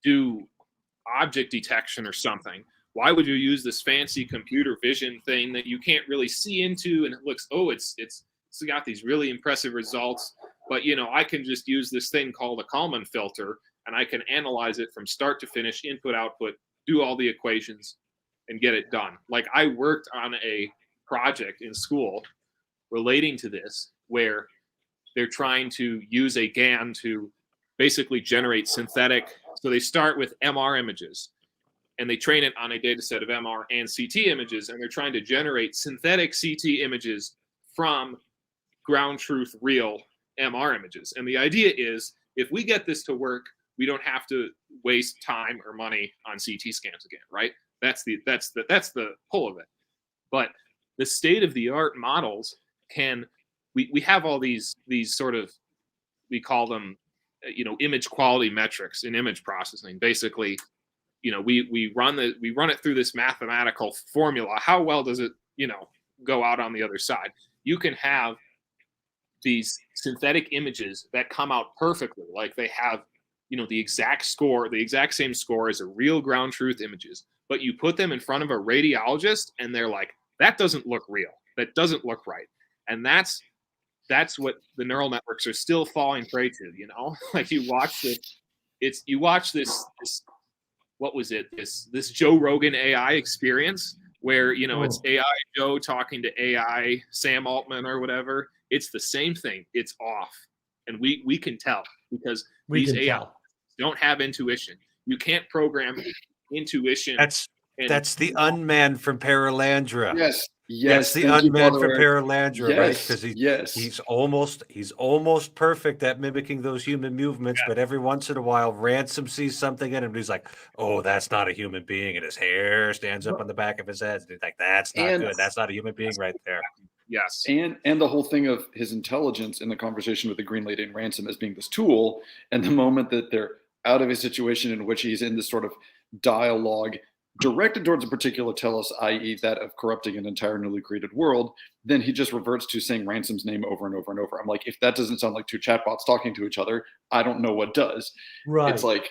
do object detection or something, why would you use this fancy computer vision thing that you can't really see into, and it looks, it's got these really impressive results, but I can just use this thing called a Kalman filter, and I can analyze it from start to finish, input, output, do all the equations, and get it done. Like, I worked on a project in school relating to this, where they're trying to use a GAN to basically generate synthetic. So they start with MR images, and they train it on a data set of MR and CT images, and they're trying to generate synthetic CT images from ground truth real MR images. And the idea is, if we get this to work, we don't have to waste time or money on CT scans again, right? That's the pull of it. But the state of the art models we have all these sort of, we call them image quality metrics in image processing. Basically, we run it through this mathematical formula. How well does it go out on the other side? You can have these synthetic images that come out perfectly, like they have the exact same score as a real ground truth images, but you put them in front of a radiologist and they're like, that doesn't look real, that doesn't look right. And that's what the neural networks are still falling prey to. Like, you watch this what was it, this Joe Rogan AI experience where it's AI Joe talking to AI Sam Altman or whatever. It's the same thing. It's off, and we can tell, because these AI don't have intuition. You can't program intuition. That's the unman from Paralandra. Yes. That's the unman from Paralandra, right? Because he's almost perfect at mimicking those human movements, but every once in a while, Ransom sees something in him, and he's like, "Oh, that's not a human being," and his hair stands up on the back of his head. And he's like, "That's not good. That's not a human being right there." Yes. And the whole thing of his intelligence in the conversation with the Green Lady and Ransom as being this tool, and the moment that they're out of a situation in which he's in this sort of dialogue directed towards a particular telos, i.e. that of corrupting an entire newly created world, then he just reverts to saying Ransom's name over and over and over. I'm like, if that doesn't sound like two chatbots talking to each other, I don't know what does. Right. It's like,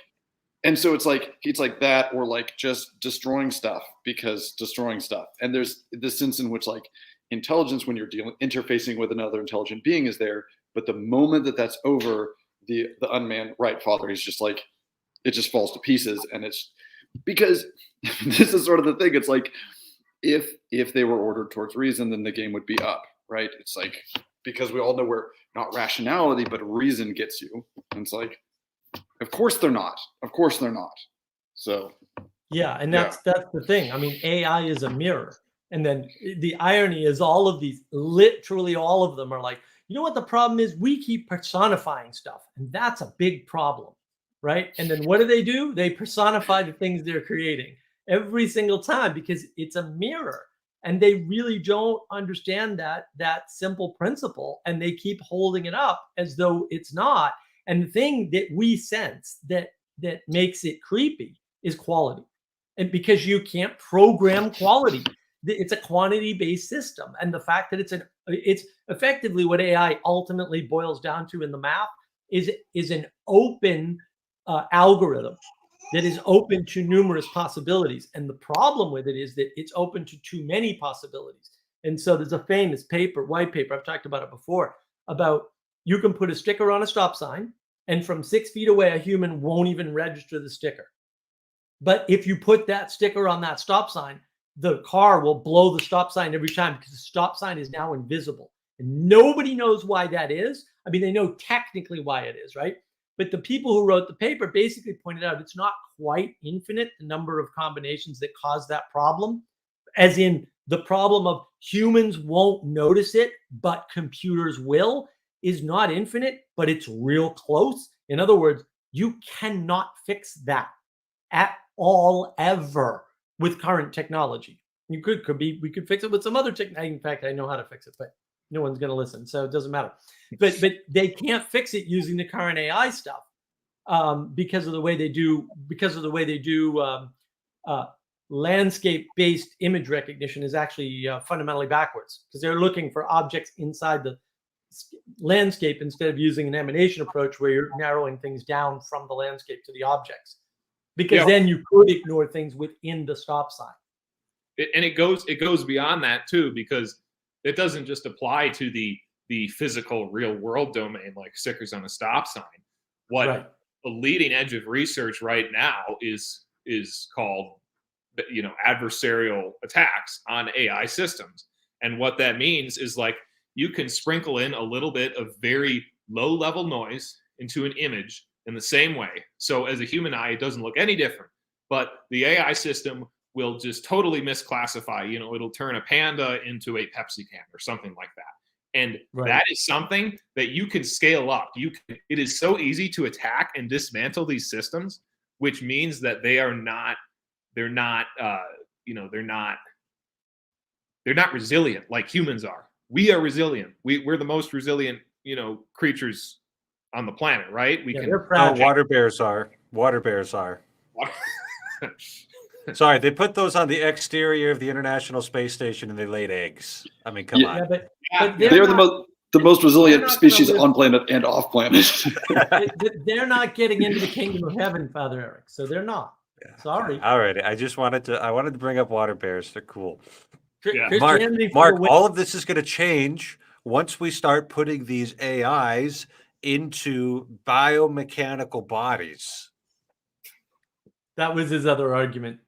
and so it's like that, or like just destroying stuff because destroying stuff. And there's this sense in which, like, intelligence, when you're interfacing with another intelligent being, is there, but the moment that that's over, the unmanned right father, he's just like, it just falls to pieces. And it's because this is sort of the thing. It's like, if they were ordered towards reason, then the game would be up, right? It's like, because we all know where not rationality, but reason gets you. And it's like, of course they're not. Of course they're not. So yeah, and that's the thing. I mean, AI is a mirror. And then the irony is, all of these, literally all of them, are like, you know what the problem is? We keep personifying stuff, and that's a big problem, right? And then what do? They personify the things they're creating every single time, because it's a mirror, and they really don't understand that simple principle, and they keep holding it up as though it's not. And the thing that we sense that makes it creepy is quality, and because you can't program quality. It's a quantity-based system, and the fact that it's effectively what AI ultimately boils down to in the math is an open algorithm that is open to numerous possibilities. And the problem with it is that it's open to too many possibilities. And so there's a famous white paper, I've talked about it before, about you can put a sticker on a stop sign, and from 6 feet away, a human won't even register the sticker. But if you put that sticker on that stop sign, the car will blow the stop sign every time, because the stop sign is now invisible. And nobody knows why that is. I mean, they know technically why it is, right? But the people who wrote the paper basically pointed out it's not quite infinite, the number of combinations that cause that problem, as in the problem of humans won't notice it, but computers will, is not infinite, but it's real close. In other words, you cannot fix that at all, ever, with current technology. We could fix it with some other technology. In fact, I know how to fix it, but no one's going to listen, so it doesn't matter. But they can't fix it using the current AI stuff because of the way they do landscape-based image recognition is actually fundamentally backwards, because they're looking for objects inside the landscape instead of using an emanation approach where you're narrowing things down from the landscape to the objects. Because then you could ignore things within the stop sign. And it goes beyond that too, because it doesn't just apply to the the physical real world domain, like stickers on a stop sign. What Right. a leading edge of research right now is called, adversarial attacks on AI systems. And what that means is, like, you can sprinkle in a little bit of very low level noise into an image in the same way. So as a human eye, it doesn't look any different, but the AI system will just totally misclassify. It'll turn a panda into a Pepsi can or something like that. And Right. that is something that you can scale up. It is so easy to attack and dismantle these systems, which means that they're not resilient like humans are. We are resilient. We're the most resilient, creatures on the planet, right? They're Oh, fragile. water bears are. Water bears are. Sorry, they put those on the exterior of the International Space Station and they laid eggs. I mean, come Yeah. on. Yeah, but Yeah. They're the most resilient they're not species gonna live- on planet and off planet. they're not getting into the kingdom of heaven, Father Eric. So they're not. Sorry. All right. I wanted to bring up water bears. They're cool. Yeah. Christianity for Mark, the win. all of this is going to change once we start putting these AIs into biomechanical bodies. That was his other argument.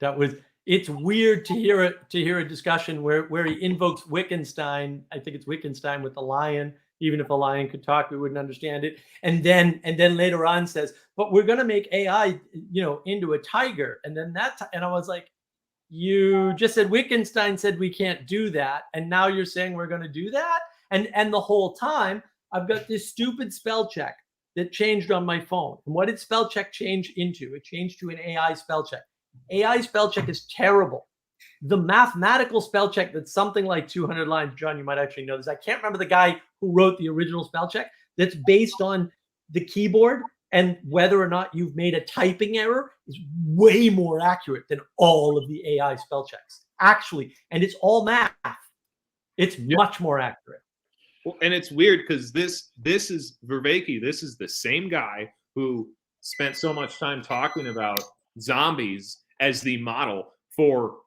It's weird to hear a discussion where he invokes Wittgenstein. I think it's Wittgenstein with the lion. Even if a lion could talk, we wouldn't understand it. And then later on says, but we're going to make AI, into a tiger. And then and I was like, you just said Wittgenstein said we can't do that, and now you're saying we're going to do that. And the whole time I've got this stupid spell check that changed on my phone. And what did spell check change into? It changed to an AI spell check. AI spell check is terrible. The mathematical spell check that's something like 200 lines. John, you might actually know this. I can't remember the guy who wrote the original spell check. That's based on the keyboard and whether or not you've made a typing error is way more accurate than all of the AI spell checks. Actually, and it's all math. It's much more accurate. Well, and it's weird because this is Vervaeke. This is the same guy who spent so much time talking about zombies as the model for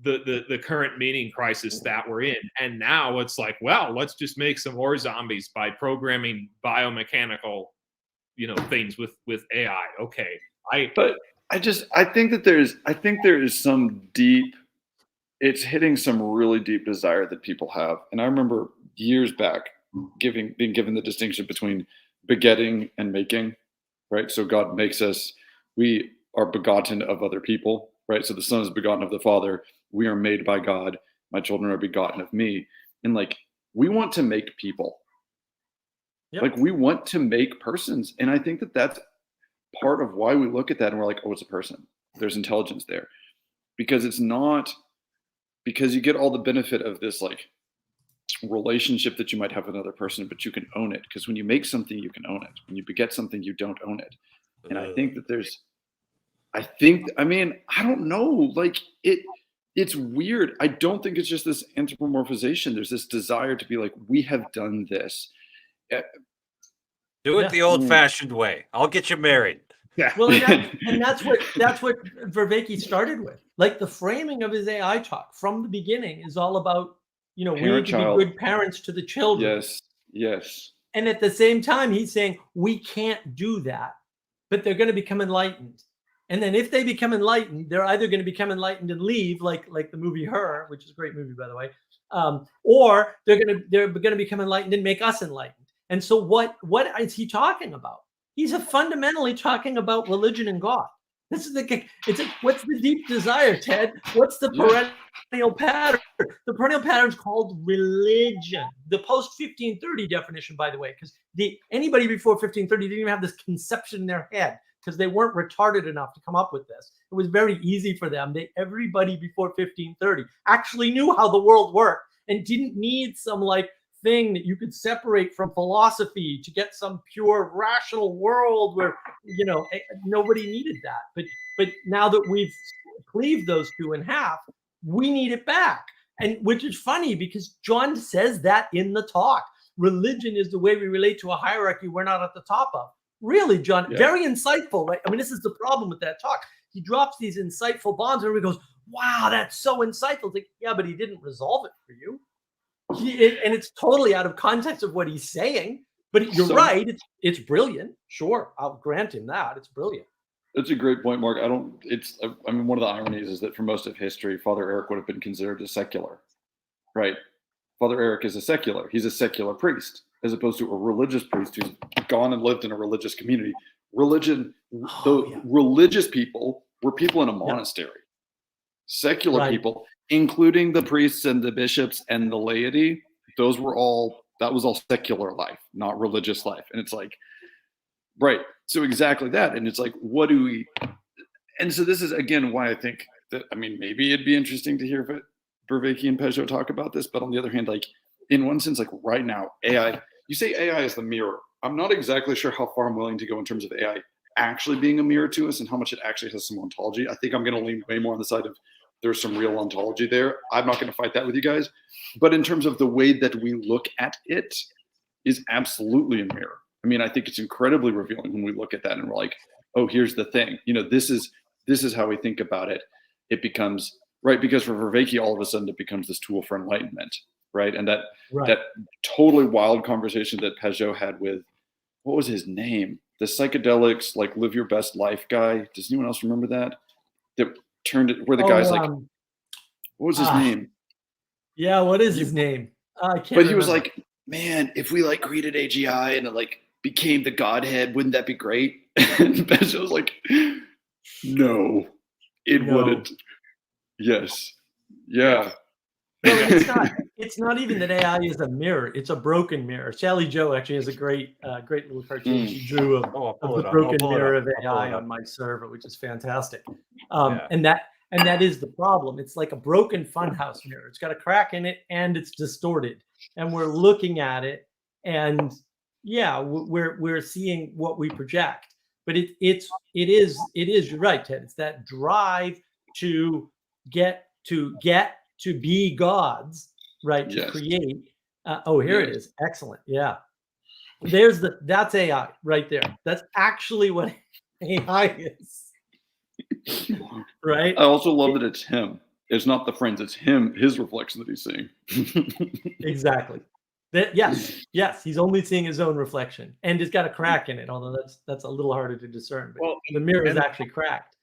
the current meaning crisis that we're in. And now it's like, well, let's just make some more zombies by programming biomechanical, things with AI. Okay. I think there is some deep, it's hitting some really deep desire that people have. And I remember years back being given the distinction between begetting and making, right? So God makes us, we are begotten of other people, right? So the Son is begotten of the Father. We are made by God. My children are begotten of me. And like, we want to make people. Yep. Like, we want to make persons. And I think that that's part of why we look at that and we're like, oh, it's a person. There's intelligence there. Because it's not, because you get all the benefit of this like relationship that you might have with another person, but you can own it. Because when you make something, you can own it. When you beget something, you don't own it. And I think that I don't know, like it's weird. I don't think it's just this anthropomorphization. There's this desire to be like, we have done this. Do it the old-fashioned way. I'll get you married. Yeah. Well, and that's what Vervaeke started with. Like the framing of his AI talk from the beginning is all about, we need to be good parents to the children. Yes. And at the same time, he's saying we can't do that, but they're going to become enlightened. And then if they become enlightened, they're either going to become enlightened and leave, like the movie Her, which is a great movie, by the way, or they're going to become enlightened and make us enlightened. And so what is he talking about? He's fundamentally talking about religion and God. This is what's the deep desire, Ted? What's the perennial pattern? The perennial pattern is called religion. The post-1530 definition, by the way, because anybody before 1530 didn't even have this conception in their head because they weren't retarded enough to come up with this. It was very easy for them. Everybody before 1530 actually knew how the world worked and didn't need some thing that you could separate from philosophy to get some pure rational world where nobody needed that. But now that we've cleaved those two in half, we need it back. And which is funny because John says that in the talk. Religion is the way we relate to a hierarchy we're not at the top of. Really, John, very insightful, right? I mean, this is the problem with that talk. He drops these insightful bombs and everybody goes, wow, that's so insightful. It's like, yeah, but he didn't resolve it for you. and it's totally out of context of what he's saying. But you're right. It's brilliant. Sure, I'll grant him that. It's brilliant. That's a great point, Mark. I mean, one of the ironies is that for most of history, Father Eric would have been considered a secular, right? Father Eric is a secular. He's a secular priest, as opposed to a religious priest who's gone and lived in a religious community. Religious people were people in a monastery. Secular people, including the priests and the bishops and the laity, that was all secular life, not religious life. And it's like, right. So exactly that. And it's like, and so this is, again, why I think that, I mean, maybe it'd be interesting to hear Vervaeke and Pageau talk about this, but on the other hand, like, in one sense, like right now, AI, you say AI is the mirror. I'm not exactly sure how far I'm willing to go in terms of AI actually being a mirror to us and how much it actually has some ontology. I think I'm going to lean way more on the side of there's some real ontology there. I'm not going to fight that with you guys. But in terms of the way that we look at it is absolutely a mirror. I mean, I think it's incredibly revealing when we look at that and we're like, oh, here's the thing. You know, this is how we think about it. It becomes, right, because for Vervaeke, all of a sudden it becomes this tool for enlightenment, right? And that totally wild conversation that Pageau had with, what was his name? The psychedelics, like live your best life guy. Does anyone else remember that? That turned it where the guy's like, what was his name? Yeah, what is his name? I can't remember. He was like, man, if we like created AGI and it like became the Godhead, wouldn't that be great? And Pageau was like, no, it wouldn't. Yes. Yeah. Well, it's not even that AI is a mirror. It's a broken mirror. Sally Joe actually has a great little cartoon she drew of the broken mirror of AI on my server, which is fantastic. And that is the problem. It's like a broken funhouse mirror. It's got a crack in it and it's distorted. And we're looking at it, and we're seeing what we project. But it is you're right, Ted. It's that drive to get to be gods, right? To create. Here it is. Excellent. Yeah. That's AI right there. That's actually what AI is. Right. I also love that it's him. It's not the friends. It's him, his reflection that he's seeing. Exactly. Yes. He's only seeing his own reflection, and it's got a crack in it. Although that's a little harder to discern. But the mirror is actually cracked.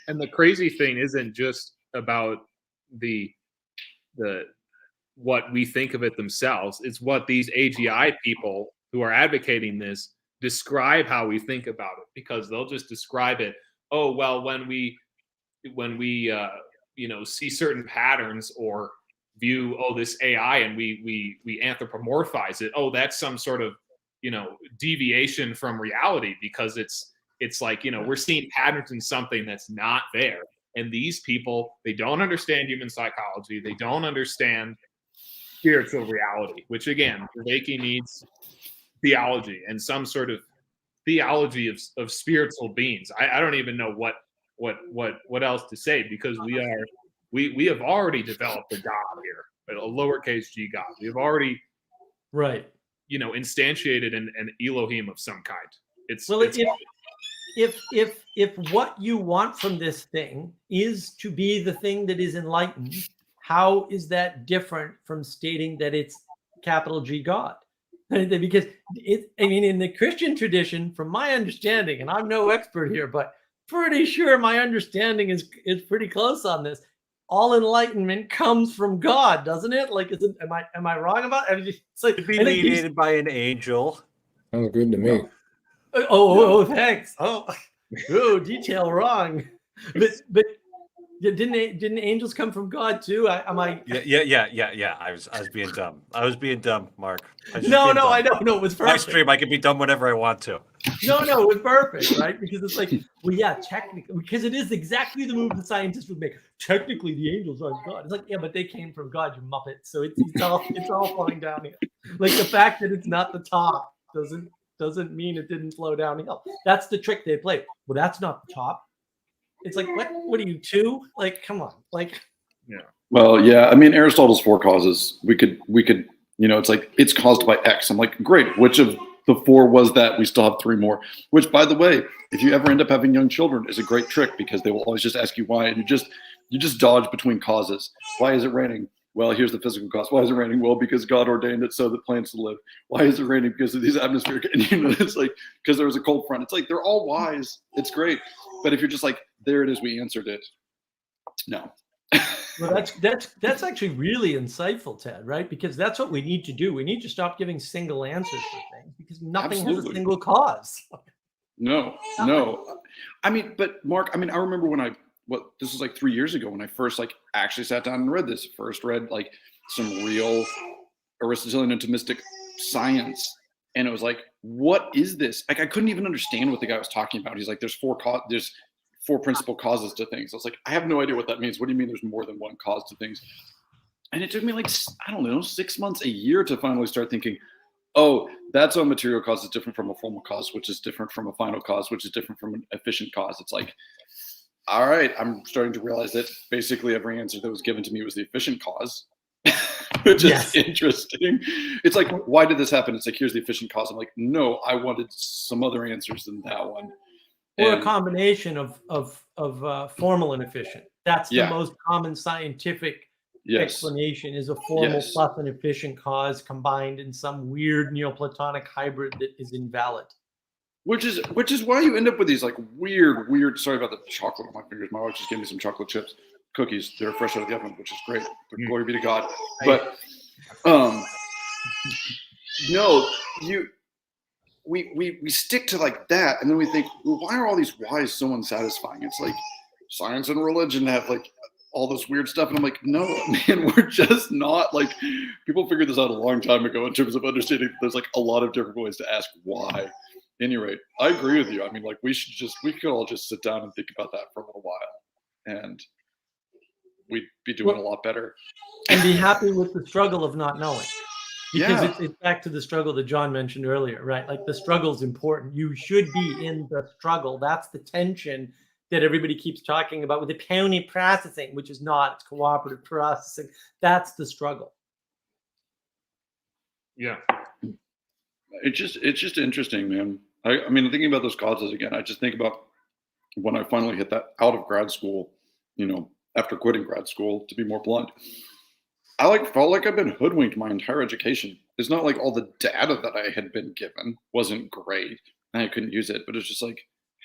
And the crazy thing isn't just about the what we think of it themselves. It's what these AGI people who are advocating this describe how we think about it, because they'll just describe it. Oh, well, when we see certain patterns or view this AI and we anthropomorphize it. Oh, that's some sort of deviation from reality, because it's like we're seeing patterns in something that's not there. And these people, they don't understand human psychology. They don't understand spiritual reality, which again, Vervaeke needs theology and some sort of theology of spiritual beings. I don't even know what else to say, because we have already developed a God here, a lowercase g God. We have already instantiated an Elohim of some kind. If what you want from this thing is to be the thing that is enlightened, how is that different from stating that it's capital G God? Because in the Christian tradition, from my understanding, and I'm no expert here, but pretty sure my understanding is pretty close on this. All enlightenment comes from God, doesn't it? Like, am I wrong about it? It's like be mediated by an angel. Sounds good to me. Thanks. Detail wrong. But didn't angels come from God too? Yeah. I was being dumb. Mark. No, I don't know. It was perfect. My stream, I can be dumb whenever I want to. No, it was perfect, right? Because it's like, technically, because it is exactly the move the scientists would make. Technically, the angels are God. It's like, but they came from God, you muppet. So it's all falling down here. Like, the fact that it's not the top doesn't mean it didn't flow downhill. That's the trick they play. Well, that's not the top. It's like, what are you, 2? Like, come on. Like, yeah. Well, yeah. I mean, Aristotle's 4 causes. We could, it's like, it's caused by X. I'm like, great. Which of the 4 was that? We still have 3 more. Which, by the way, if you ever end up having young children, is a great trick, because they will always just ask you why, and you just dodge between causes. Why is it raining? Well, here's the physical cause. Why is it raining? Well, because God ordained it so that plants live. Why is it raining? Because of these atmospheric, and it's like, because there was a cold front. It's like, they're all wise. It's great. But if you're just like, there it is, we answered it. No. Well, that's actually really insightful, Ted, right? Because that's what we need to do. We need to stop giving single answers for things, because nothing has a Absolutely. single cause. No. I mean, but Mark, I mean, I remember when this was like 3 years ago when I first like actually sat down and read this. First read like some real Aristotelian and Thomistic science, and it was like, what is this? Like, I couldn't even understand what the guy was talking about. He's like, there's four principal causes to things. I was like, I have no idea what that means. What do you mean there's more than one cause to things? And it took me like, I don't know, 6 months, a year to finally start thinking, oh, that's a material cause is different from a formal cause, which is different from a final cause, which is different from an efficient cause. It's like, all right, I'm starting to realize that basically every answer that was given to me was the efficient cause, which is interesting. It's like, why did this happen? It's like, here's the efficient cause. I'm like, no, I wanted some other answers than that one. Or a combination of formal and efficient. That's the most common scientific explanation, is a formal plus an efficient cause combined in some weird Neoplatonic hybrid that is invalid. Which is why you end up with these like weird. Sorry about the chocolate on my fingers. My wife just gave me some chocolate chips cookies. They're fresh out of the oven, which is great. Glory be to God. But no, we stick to like that, and then we think, well, why are all these whys so unsatisfying? It's like science and religion have like all this weird stuff, and I'm like, no, man, we're just not like, people figured this out a long time ago in terms of understanding there's like a lot of different ways to ask why. At any rate, I agree with you. I mean, like, we could all just sit down and think about that for a little while, and we'd be doing a lot better. And be happy with the struggle of not knowing. Because it's back to the struggle that John mentioned earlier, right? Like, the struggle is important. You should be in the struggle. That's the tension that everybody keeps talking about with the county processing, which is not, it's cooperative processing. That's the struggle. Yeah. It's just interesting, man. I mean, thinking about those causes again, I just think about when I finally hit that out of grad school, after quitting grad school, to be more blunt, I felt like I've been hoodwinked my entire education. It's not like all the data that I had been given wasn't great and I couldn't use it, but it's just like,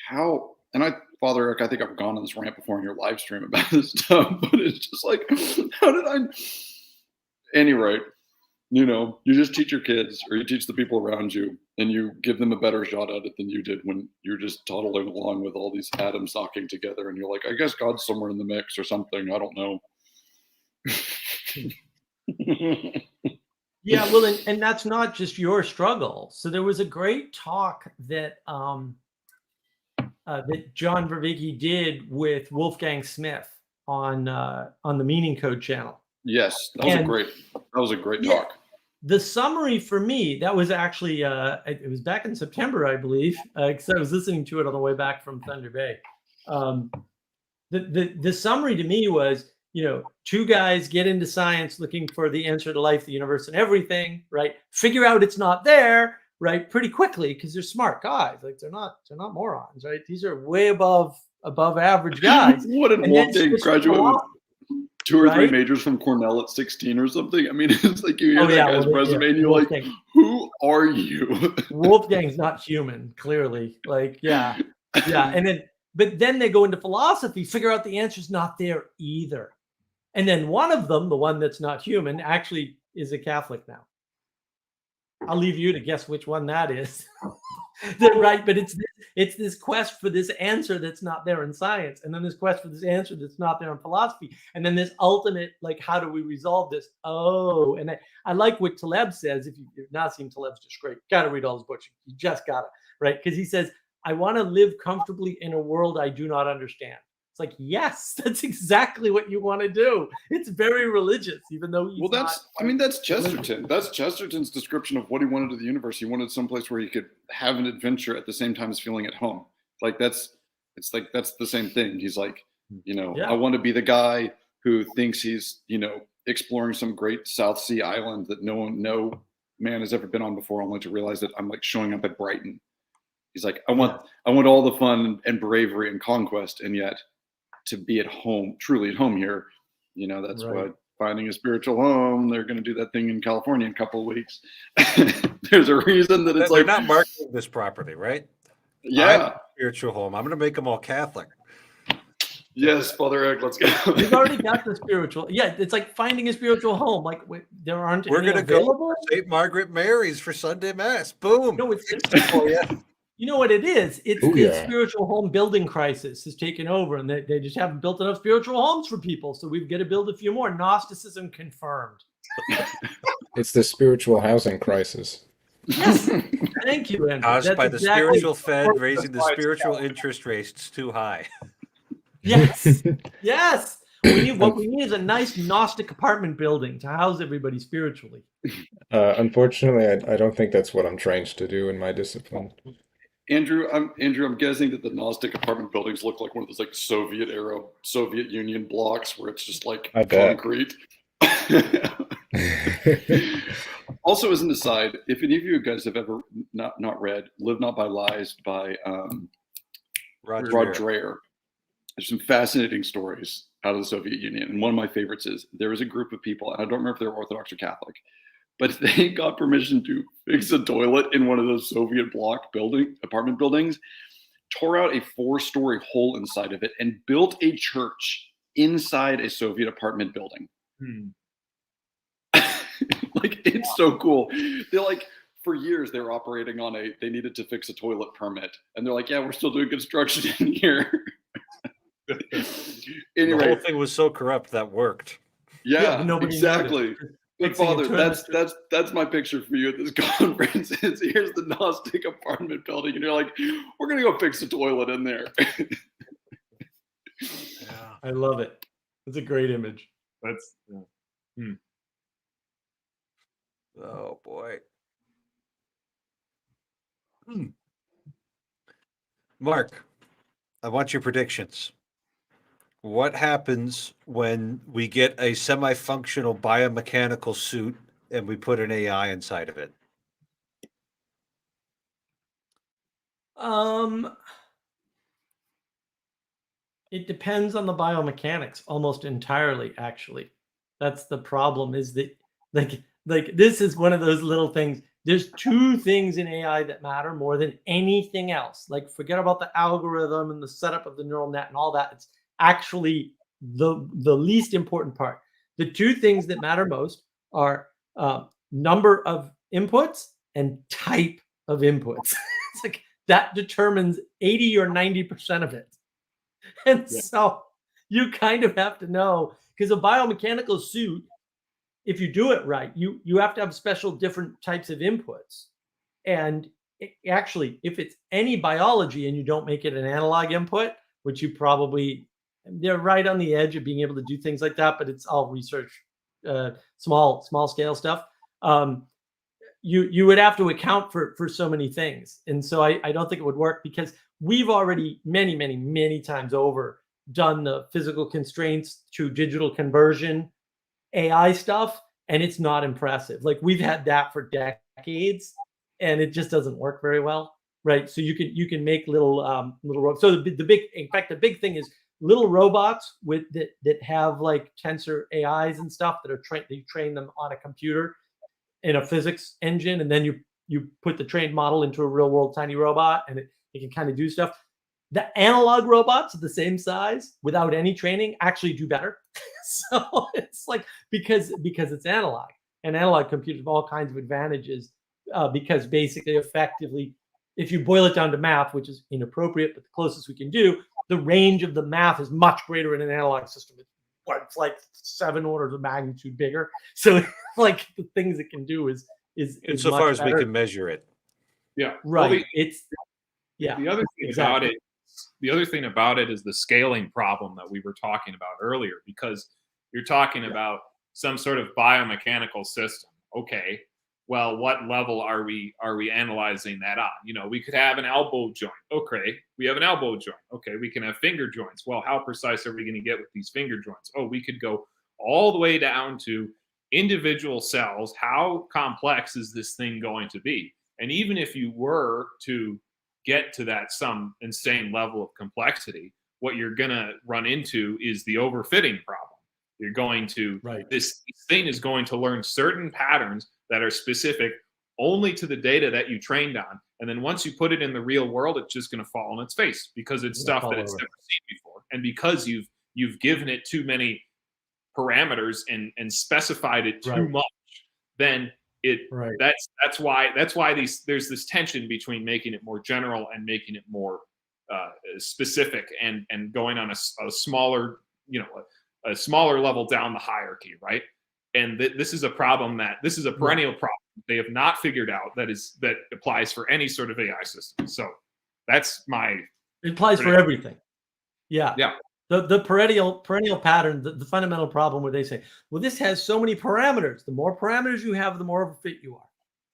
how, and Father Eric, I think I've gone on this rant before in your live stream about this stuff, but it's just like, how did I, anyway, you just teach your kids, or you teach the people around you, and you give them a better shot at it than you did when you're just toddling along with all these atoms knocking together, and you're like, I guess God's somewhere in the mix or something. I don't know. Yeah, well, and that's not just your struggle. So there was a great talk that that John Vervaeke did with Wolfgang Smith on the Meaning Code channel. Yes, that was a great talk. The summary for me, that was actually it was back in September, I believe, because I was listening to it on the way back from Thunder Bay. The summary to me was, two guys get into science looking for the answer to life, the universe, and everything, right? Figure out it's not there, right? Pretty quickly, because they're smart guys. Like, they're not morons, right? These are way above average guys. What did Wolfgang graduate with 2 or 3 majors from Cornell at 16 or something? I mean, it's like, you hear that guy's resume and you're like, who are you? Wolfgang's not human, clearly. Like, yeah. But then they go into philosophy, figure out the answer's not there either. And then one of them, the one that's not human, actually is a Catholic now. I'll leave you to guess which one that is. Right, but it's this quest for this answer that's not there in science, and then this quest for this answer that's not there in philosophy, and then this ultimate, like, how do we resolve this? Oh, and I like what Taleb says. If you've not seen Taleb's just great, gotta read all his books. You just gotta, right? Because he says, I want to live comfortably in a world I do not understand. It's like, yes, that's exactly what you want to do. It's very religious, even though he's that's Chesterton. That's Chesterton's description of what he wanted of the universe. He wanted someplace where he could have an adventure at the same time as feeling at home. Like, that's the same thing. He's like, I want to be the guy who thinks he's, exploring some great South Sea island that no man has ever been on before, only to realize that I'm like showing up at Brighton. He's like, I want all the fun and bravery and conquest, and yet to be at home, truly at home here, that's what finding a spiritual home. They're going to do that thing in California in a couple of weeks. There's a reason that it's They're like, not marketing this property, right? yeah, Spiritual home. I'm going to make them all Catholic. yes, Father Egg, let's go. We've already got the spiritual. Yeah, it's like finding a spiritual home. Like there aren't We're any going to go available. to St. Margaret Mary's for Sunday Mass. Boom. No, it's Oh, yeah. you know what it is? It's Ooh, the yeah. spiritual home building crisis has taken over, and they just haven't built enough spiritual homes for people. So we've got to build a few more. Gnosticism confirmed. It's the spiritual housing crisis. Yes, thank you, Andrew. Caused That's by the exactly- spiritual Fed raising the spiritual interest rates too high. Yes, yes. What we need is a nice Gnostic apartment building to house everybody spiritually. Unfortunately, I don't think that's what I'm trained to do in my discipline. Andrew, I'm guessing that the Gnostic apartment buildings look like one of those like Soviet Union blocks where it's just like I bet. concrete. Also, as an aside, if any of you guys have ever not read "Live Not by Lies" by Roger. Rod Dreher, there's some fascinating stories out of the Soviet Union, and one of my favorites is there was a group of people, and I don't remember if they were Orthodox or Catholic, but they got permission to fix a toilet in one of those Soviet block apartment buildings, tore out a 4-story hole inside of it, and built a church inside a Soviet apartment building. Like, it's so cool. They're like, for years they were operating on they needed to fix a toilet permit, and they're like, yeah, we're still doing construction in here. Anyway, The whole thing was so corrupt that worked. yeah, but nobody exactly. noticed. But Fixing a Father, toilet. that's my picture for you at this conference. Is here's the Gnostic apartment building, and you're like, we're gonna go fix the toilet in there. Yeah. I love it. It's a great image. That's Oh boy. Mark, I want your predictions. What happens when we get a semi-functional biomechanical suit and we put an AI inside of it? It depends on the biomechanics almost entirely, actually. That's the problem, is that like this is one of those little things. There's 2 things in AI that matter more than anything else. Like, forget about the algorithm and the setup of the neural net and all that. It's actually the least important part. The 2 things that matter most are number of inputs and type of inputs. It's like that determines 80 or 90% of it. And so you kind of have to know, because a biomechanical suit, if you do it right, you have to have special different types of inputs. And actually, if it's any biology and you don't make it an analog input, which you probably, they're right on the edge of being able to do things like that, but it's all research, small scale stuff. You would have to account for so many things. And so I don't think it would work, because we've already many times over done the physical constraints to digital conversion AI stuff, and it's not impressive. Like, we've had that for decades, and it just doesn't work very well, right? So you can make little robots. So the big thing is little robots that have like tensor AIs and stuff that are you train them on a computer in a physics engine, and then you put the trained model into a real world tiny robot, and it can kind of do stuff. The analog robots of the same size without any training actually do better. So it's like, because it's analog, and analog computers have all kinds of advantages, because basically, effectively, if you boil it down to math, which is inappropriate, but the closest we can do, the range of the math is much greater in an analog system. It's like 7 orders of magnitude bigger. So like, the things it can do is Insofar much as better. we can measure it. yeah. Right. Well, Yeah. the other thing exactly. about it is the scaling problem that we were talking about earlier, because you're talking about some sort of biomechanical system. Okay, well, what level are we analyzing that on? You know, we could have an elbow joint. Okay, we have an elbow joint. Okay, we can have finger joints. Well, how precise are we going to get with these finger joints? Oh, we could go all the way down to individual cells. How complex is this thing going to be? And even if you were to get to that some insane level of complexity, what you're going to run into is the overfitting problem. You're going to, Right. this thing is going to learn certain patterns that are specific only to the data that you trained on. And then once you put it in the real world, it's just going to fall on its face because it's stuff that it's never seen before. And because you've given it too many parameters and specified it too much, then that's why there's this tension between making it more general and making it more specific and going on a smaller, a smaller level down the hierarchy, right? And this is a perennial problem they have not figured out that applies for any sort of AI system. So that's it applies for everything. Yeah. Yeah. The perennial pattern, the fundamental problem where they say, well, this has so many parameters. The more parameters you have, the more overfit you are.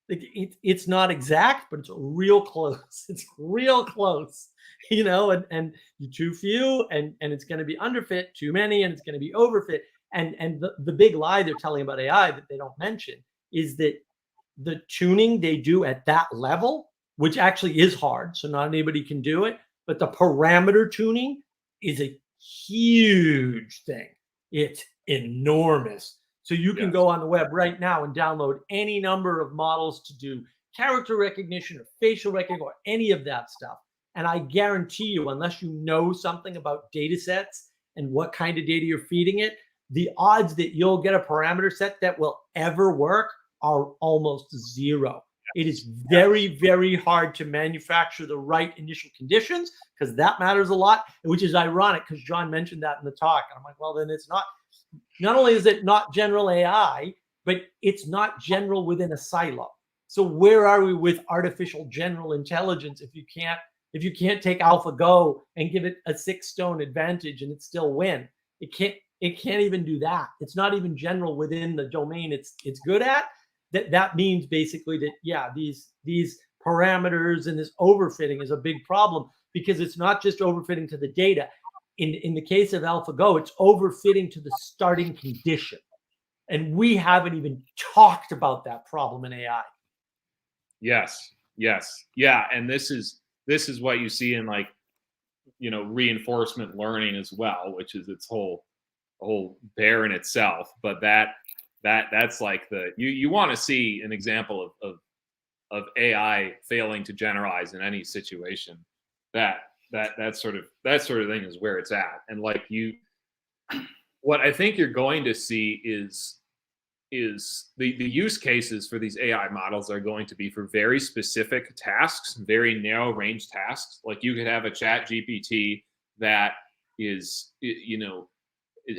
It's not exact, but it's real close. It's real close, and you're too few, and it's going to be underfit, too many, and it's going to be overfit. And the big lie they're telling about AI that they don't mention is that the tuning they do at that level, which actually is hard, so not anybody can do it, but the parameter tuning is a huge thing. It's enormous. So you can go on the web right now and download any number of models to do character recognition or facial recognition or any of that stuff. And I guarantee you, unless you know something about data sets and what kind of data you're feeding it, the odds that you'll get a parameter set that will ever work are almost zero. It is very, very hard to manufacture the right initial conditions because that matters a lot, which is ironic because John mentioned that in the talk. And I'm like, well, then it's not only is it not general AI, but it's not general within a silo. So where are we with artificial general intelligence if you can't take AlphaGo and give it a 6-stone advantage and it still win? It can't even do that. It's not even general within the domain it's good at. That means basically that these parameters and this overfitting is a big problem because it's not just overfitting to the data. In the case of AlphaGo, it's overfitting to the starting condition, and we haven't even talked about that problem in AI. Yes, yeah, and this is what you see in reinforcement learning as well, which is its whole bear in itself. But that's like you want to see an example of AI failing to generalize in any situation. That sort of thing is where it's at. And what I think you're going to see is the use cases for these AI models are going to be for very specific tasks, very narrow range tasks. Like you could have a chat GPT that is, it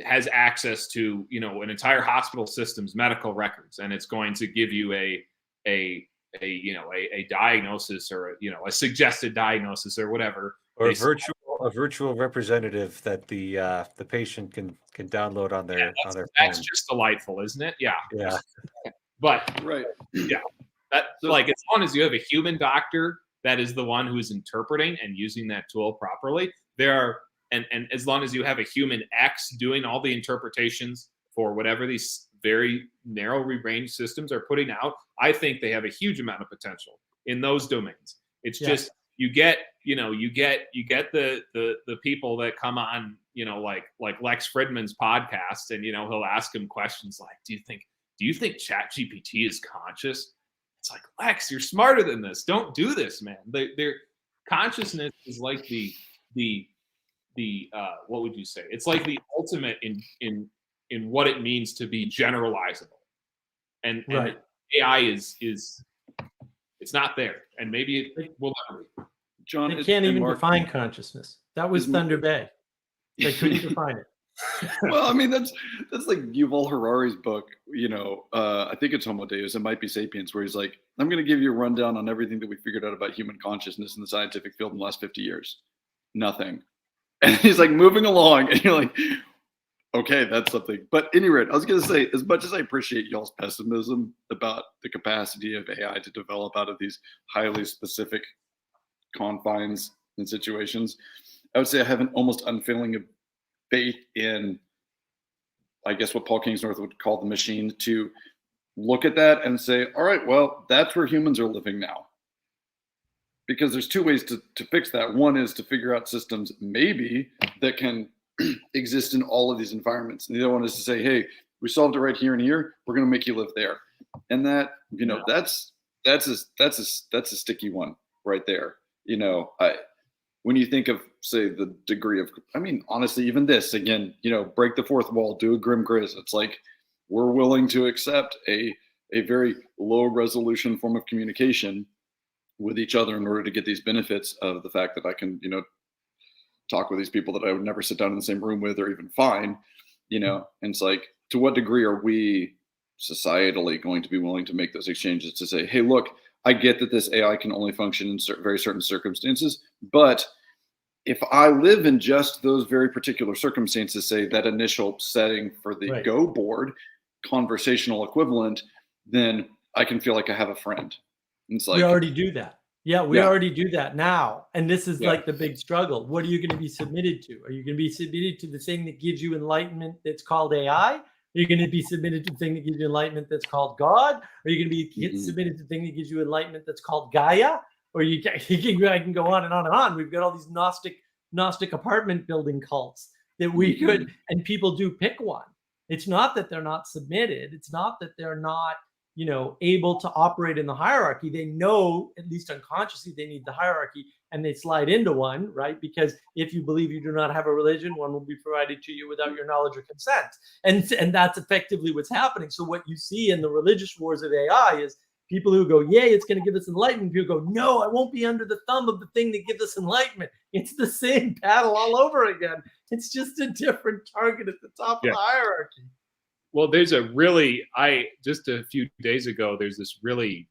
has access to, an entire hospital system's medical records, and it's going to give you a diagnosis or a suggested diagnosis or whatever, or a virtual representative that the patient can download on their phone. That's just delightful, isn't it? Yeah. But right, yeah, as long as you have a human doctor that is the one who's interpreting and using that tool properly, and as long as you have a human X doing all the interpretations for whatever these very narrow range systems are putting out, I think they have a huge amount of potential in those domains. It's just you get the people that come on, like Lex Fridman's podcast, and he'll ask him questions like, do you think ChatGPT is conscious? It's like, Lex, you're smarter than this. Don't do this, man. Their consciousness is like the what would you say? It's like the ultimate in what it means to be generalizable, and AI is it's not there, and maybe it will never be. John, they can't even define consciousness. That was Thunder Bay. They couldn't define it. Well, I mean, that's like Yuval Harari's book, I think it's Homo Deus, it might be Sapiens, where he's like, I'm going to give you a rundown on everything that we figured out about human consciousness in the scientific field in the last 50 years. Nothing. And he's like moving along, and you're like, okay, that's something. But at any rate, I was going to say, as much as I appreciate y'all's pessimism about the capacity of AI to develop out of these highly specific confines and situations, I would say I have an almost unfailing faith in, I guess, what Paul Kingsnorth would call the machine, to look at that and say, all right, well, that's where humans are living now. Because there's two ways to fix that. One is to figure out systems maybe that can exist in all of these environments. And the other one is to say, hey, we solved it right here and here. We're going to make you live there. And that, that's a sticky one right there. When you think of, say, the degree of, honestly, even this, again, break the fourth wall, do a grim grizz. It's like, we're willing to accept a very low resolution form of communication with each other in order to get these benefits of the fact that I can, talk with these people that I would never sit down in the same room with or even find, and it's like, to what degree are we societally going to be willing to make those exchanges to say, hey, look, I get that this AI can only function in very certain circumstances, but if I live in just those very particular circumstances, say that initial setting for the Go board, conversational equivalent, then I can feel like I have a friend. It's like, we already do that. Yeah, we already do that now. And this is like the big struggle. What are you going to be submitted to? Are you going to be submitted to the thing that gives you enlightenment that's called AI? Are you going to be submitted to the thing that gives you enlightenment that's called God? Are you going to be submitted to the thing that gives you enlightenment that's called Gaia? Or I can go on and on and on. We've got all these Gnostic apartment building cults that we could, and people do pick one. It's not that they're not submitted. It's not that they're not, able to operate in the hierarchy. They know, at least unconsciously, they need the hierarchy, and they slide into one, right? Because if you believe you do not have a religion, one will be provided to you without your knowledge or consent. And that's effectively what's happening. So what you see in the religious wars of AI is people who go, yay, it's going to give us enlightenment. People go, no, I won't be under the thumb of the thing that gives us enlightenment. It's the same battle all over again. It's just a different target at the top of the hierarchy. Well, there's just a few days ago, there's this really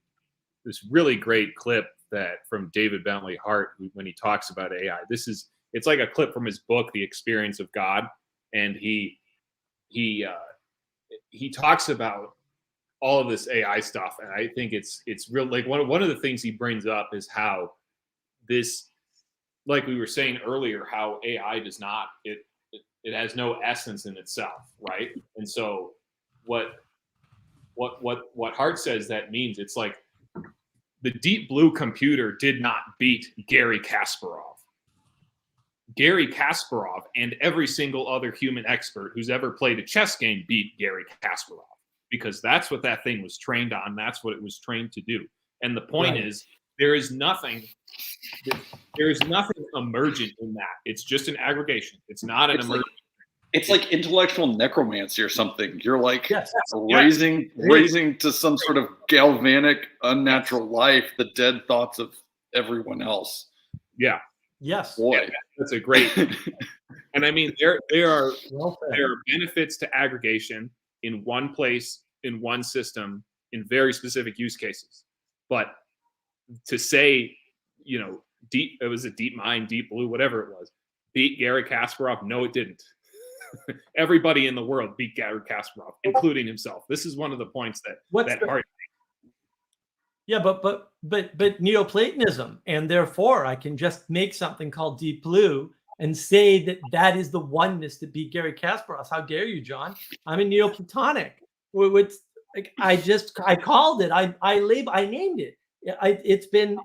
great clip that from David Bentley Hart when he talks about AI. It's like a clip from his book, The Experience of God. And he talks about all of this AI stuff. And I think it's real. Like one of the things he brings up is how this, like we were saying earlier, how AI does not, it has no essence in itself, right? And so what Hart says that means, it's like the Deep Blue computer did not beat Gary Kasparov. Gary Kasparov and every single other human expert who's ever played a chess game beat Gary Kasparov, because that's what that thing was trained on. That's what it was trained to do. And the point is, there is nothing emergent in that. It's just an aggregation. It's not an emergent. It's like intellectual necromancy or something. You're like raising to some sort of galvanic, unnatural life the dead thoughts of everyone else. Yeah. Yes. Boy. Yeah, that's a great. And I mean, there are benefits to aggregation in one place, in one system, in very specific use cases. But to say, it was a Deep Mind, Deep Blue, whatever it was, beat Gary Kasparov? No, it didn't. Everybody in the world beat Gary Kasparov, including himself. This is one of the points that Hart. Yeah, but Neoplatonism, and therefore I can just make something called Deep Blue and say that is the oneness that beat Gary Kasparov. How dare you, John? I'm a Neoplatonic. I called it. I named it. It's been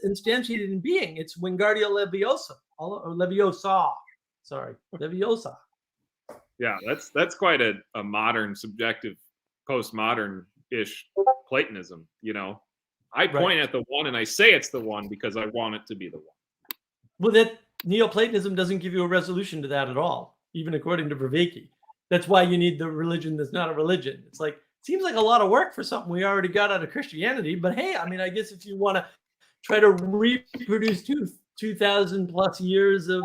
instantiated in being. It's Wingardium Leviosa or Leviosa. Sorry, Leviosa. Yeah, that's quite a modern, subjective, postmodern-ish Platonism. I point at the one and I say it's the one because I want it to be the one. Well, that Neoplatonism doesn't give you a resolution to that at all, even according to Vervaeke. That's why you need the religion that's not a religion. It's like, seems like a lot of work for something we already got out of Christianity. But hey, I guess if you want to try to reproduce 2,000 plus years of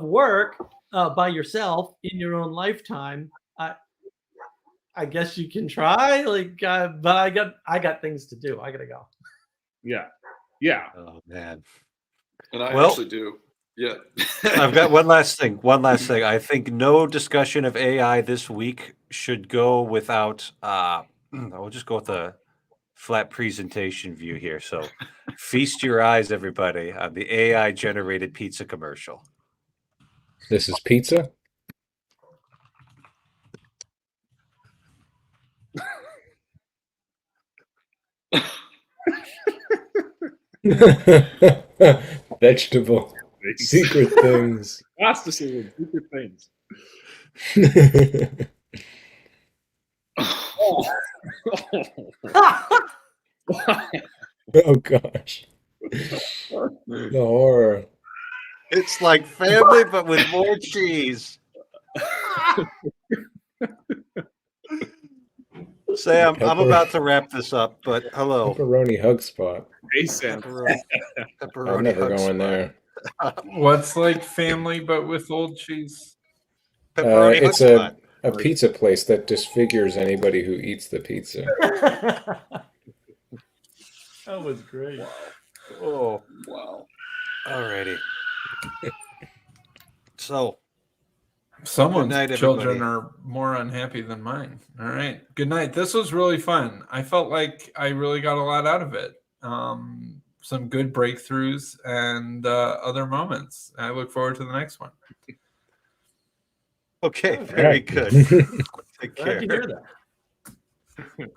work by yourself in your own lifetime, I guess you can try. But I got things to do. I gotta go. Yeah. Oh man. And I Well, actually do. Yeah. I've got one last thing. I think no discussion of AI this week should go without. We'll just go with a flat presentation view here. So, feast your eyes, everybody, on the AI generated pizza commercial. This is pizza? Vegetable. things. Secret things. Gnosticism, secret things. Oh gosh. The horror. It's like family, but with more cheese. Sam, I'm about to wrap this up, but hello. Pepperoni hug spot. Hey, Sam. Pepperoni I'm never hug going spot. there. What's like family but with old cheese? Pepperoni hug It's spot. a pizza place that disfigures anybody who eats the pizza. That was great. Oh, Wow. alrighty. So, Someone's night, children everybody. are more unhappy than mine. All right. Good night. This was really fun. I felt like I really got a lot out of it. Some good breakthroughs and other moments. I look forward to the next one. okay, Okay. very good. Take Glad care. to hear that.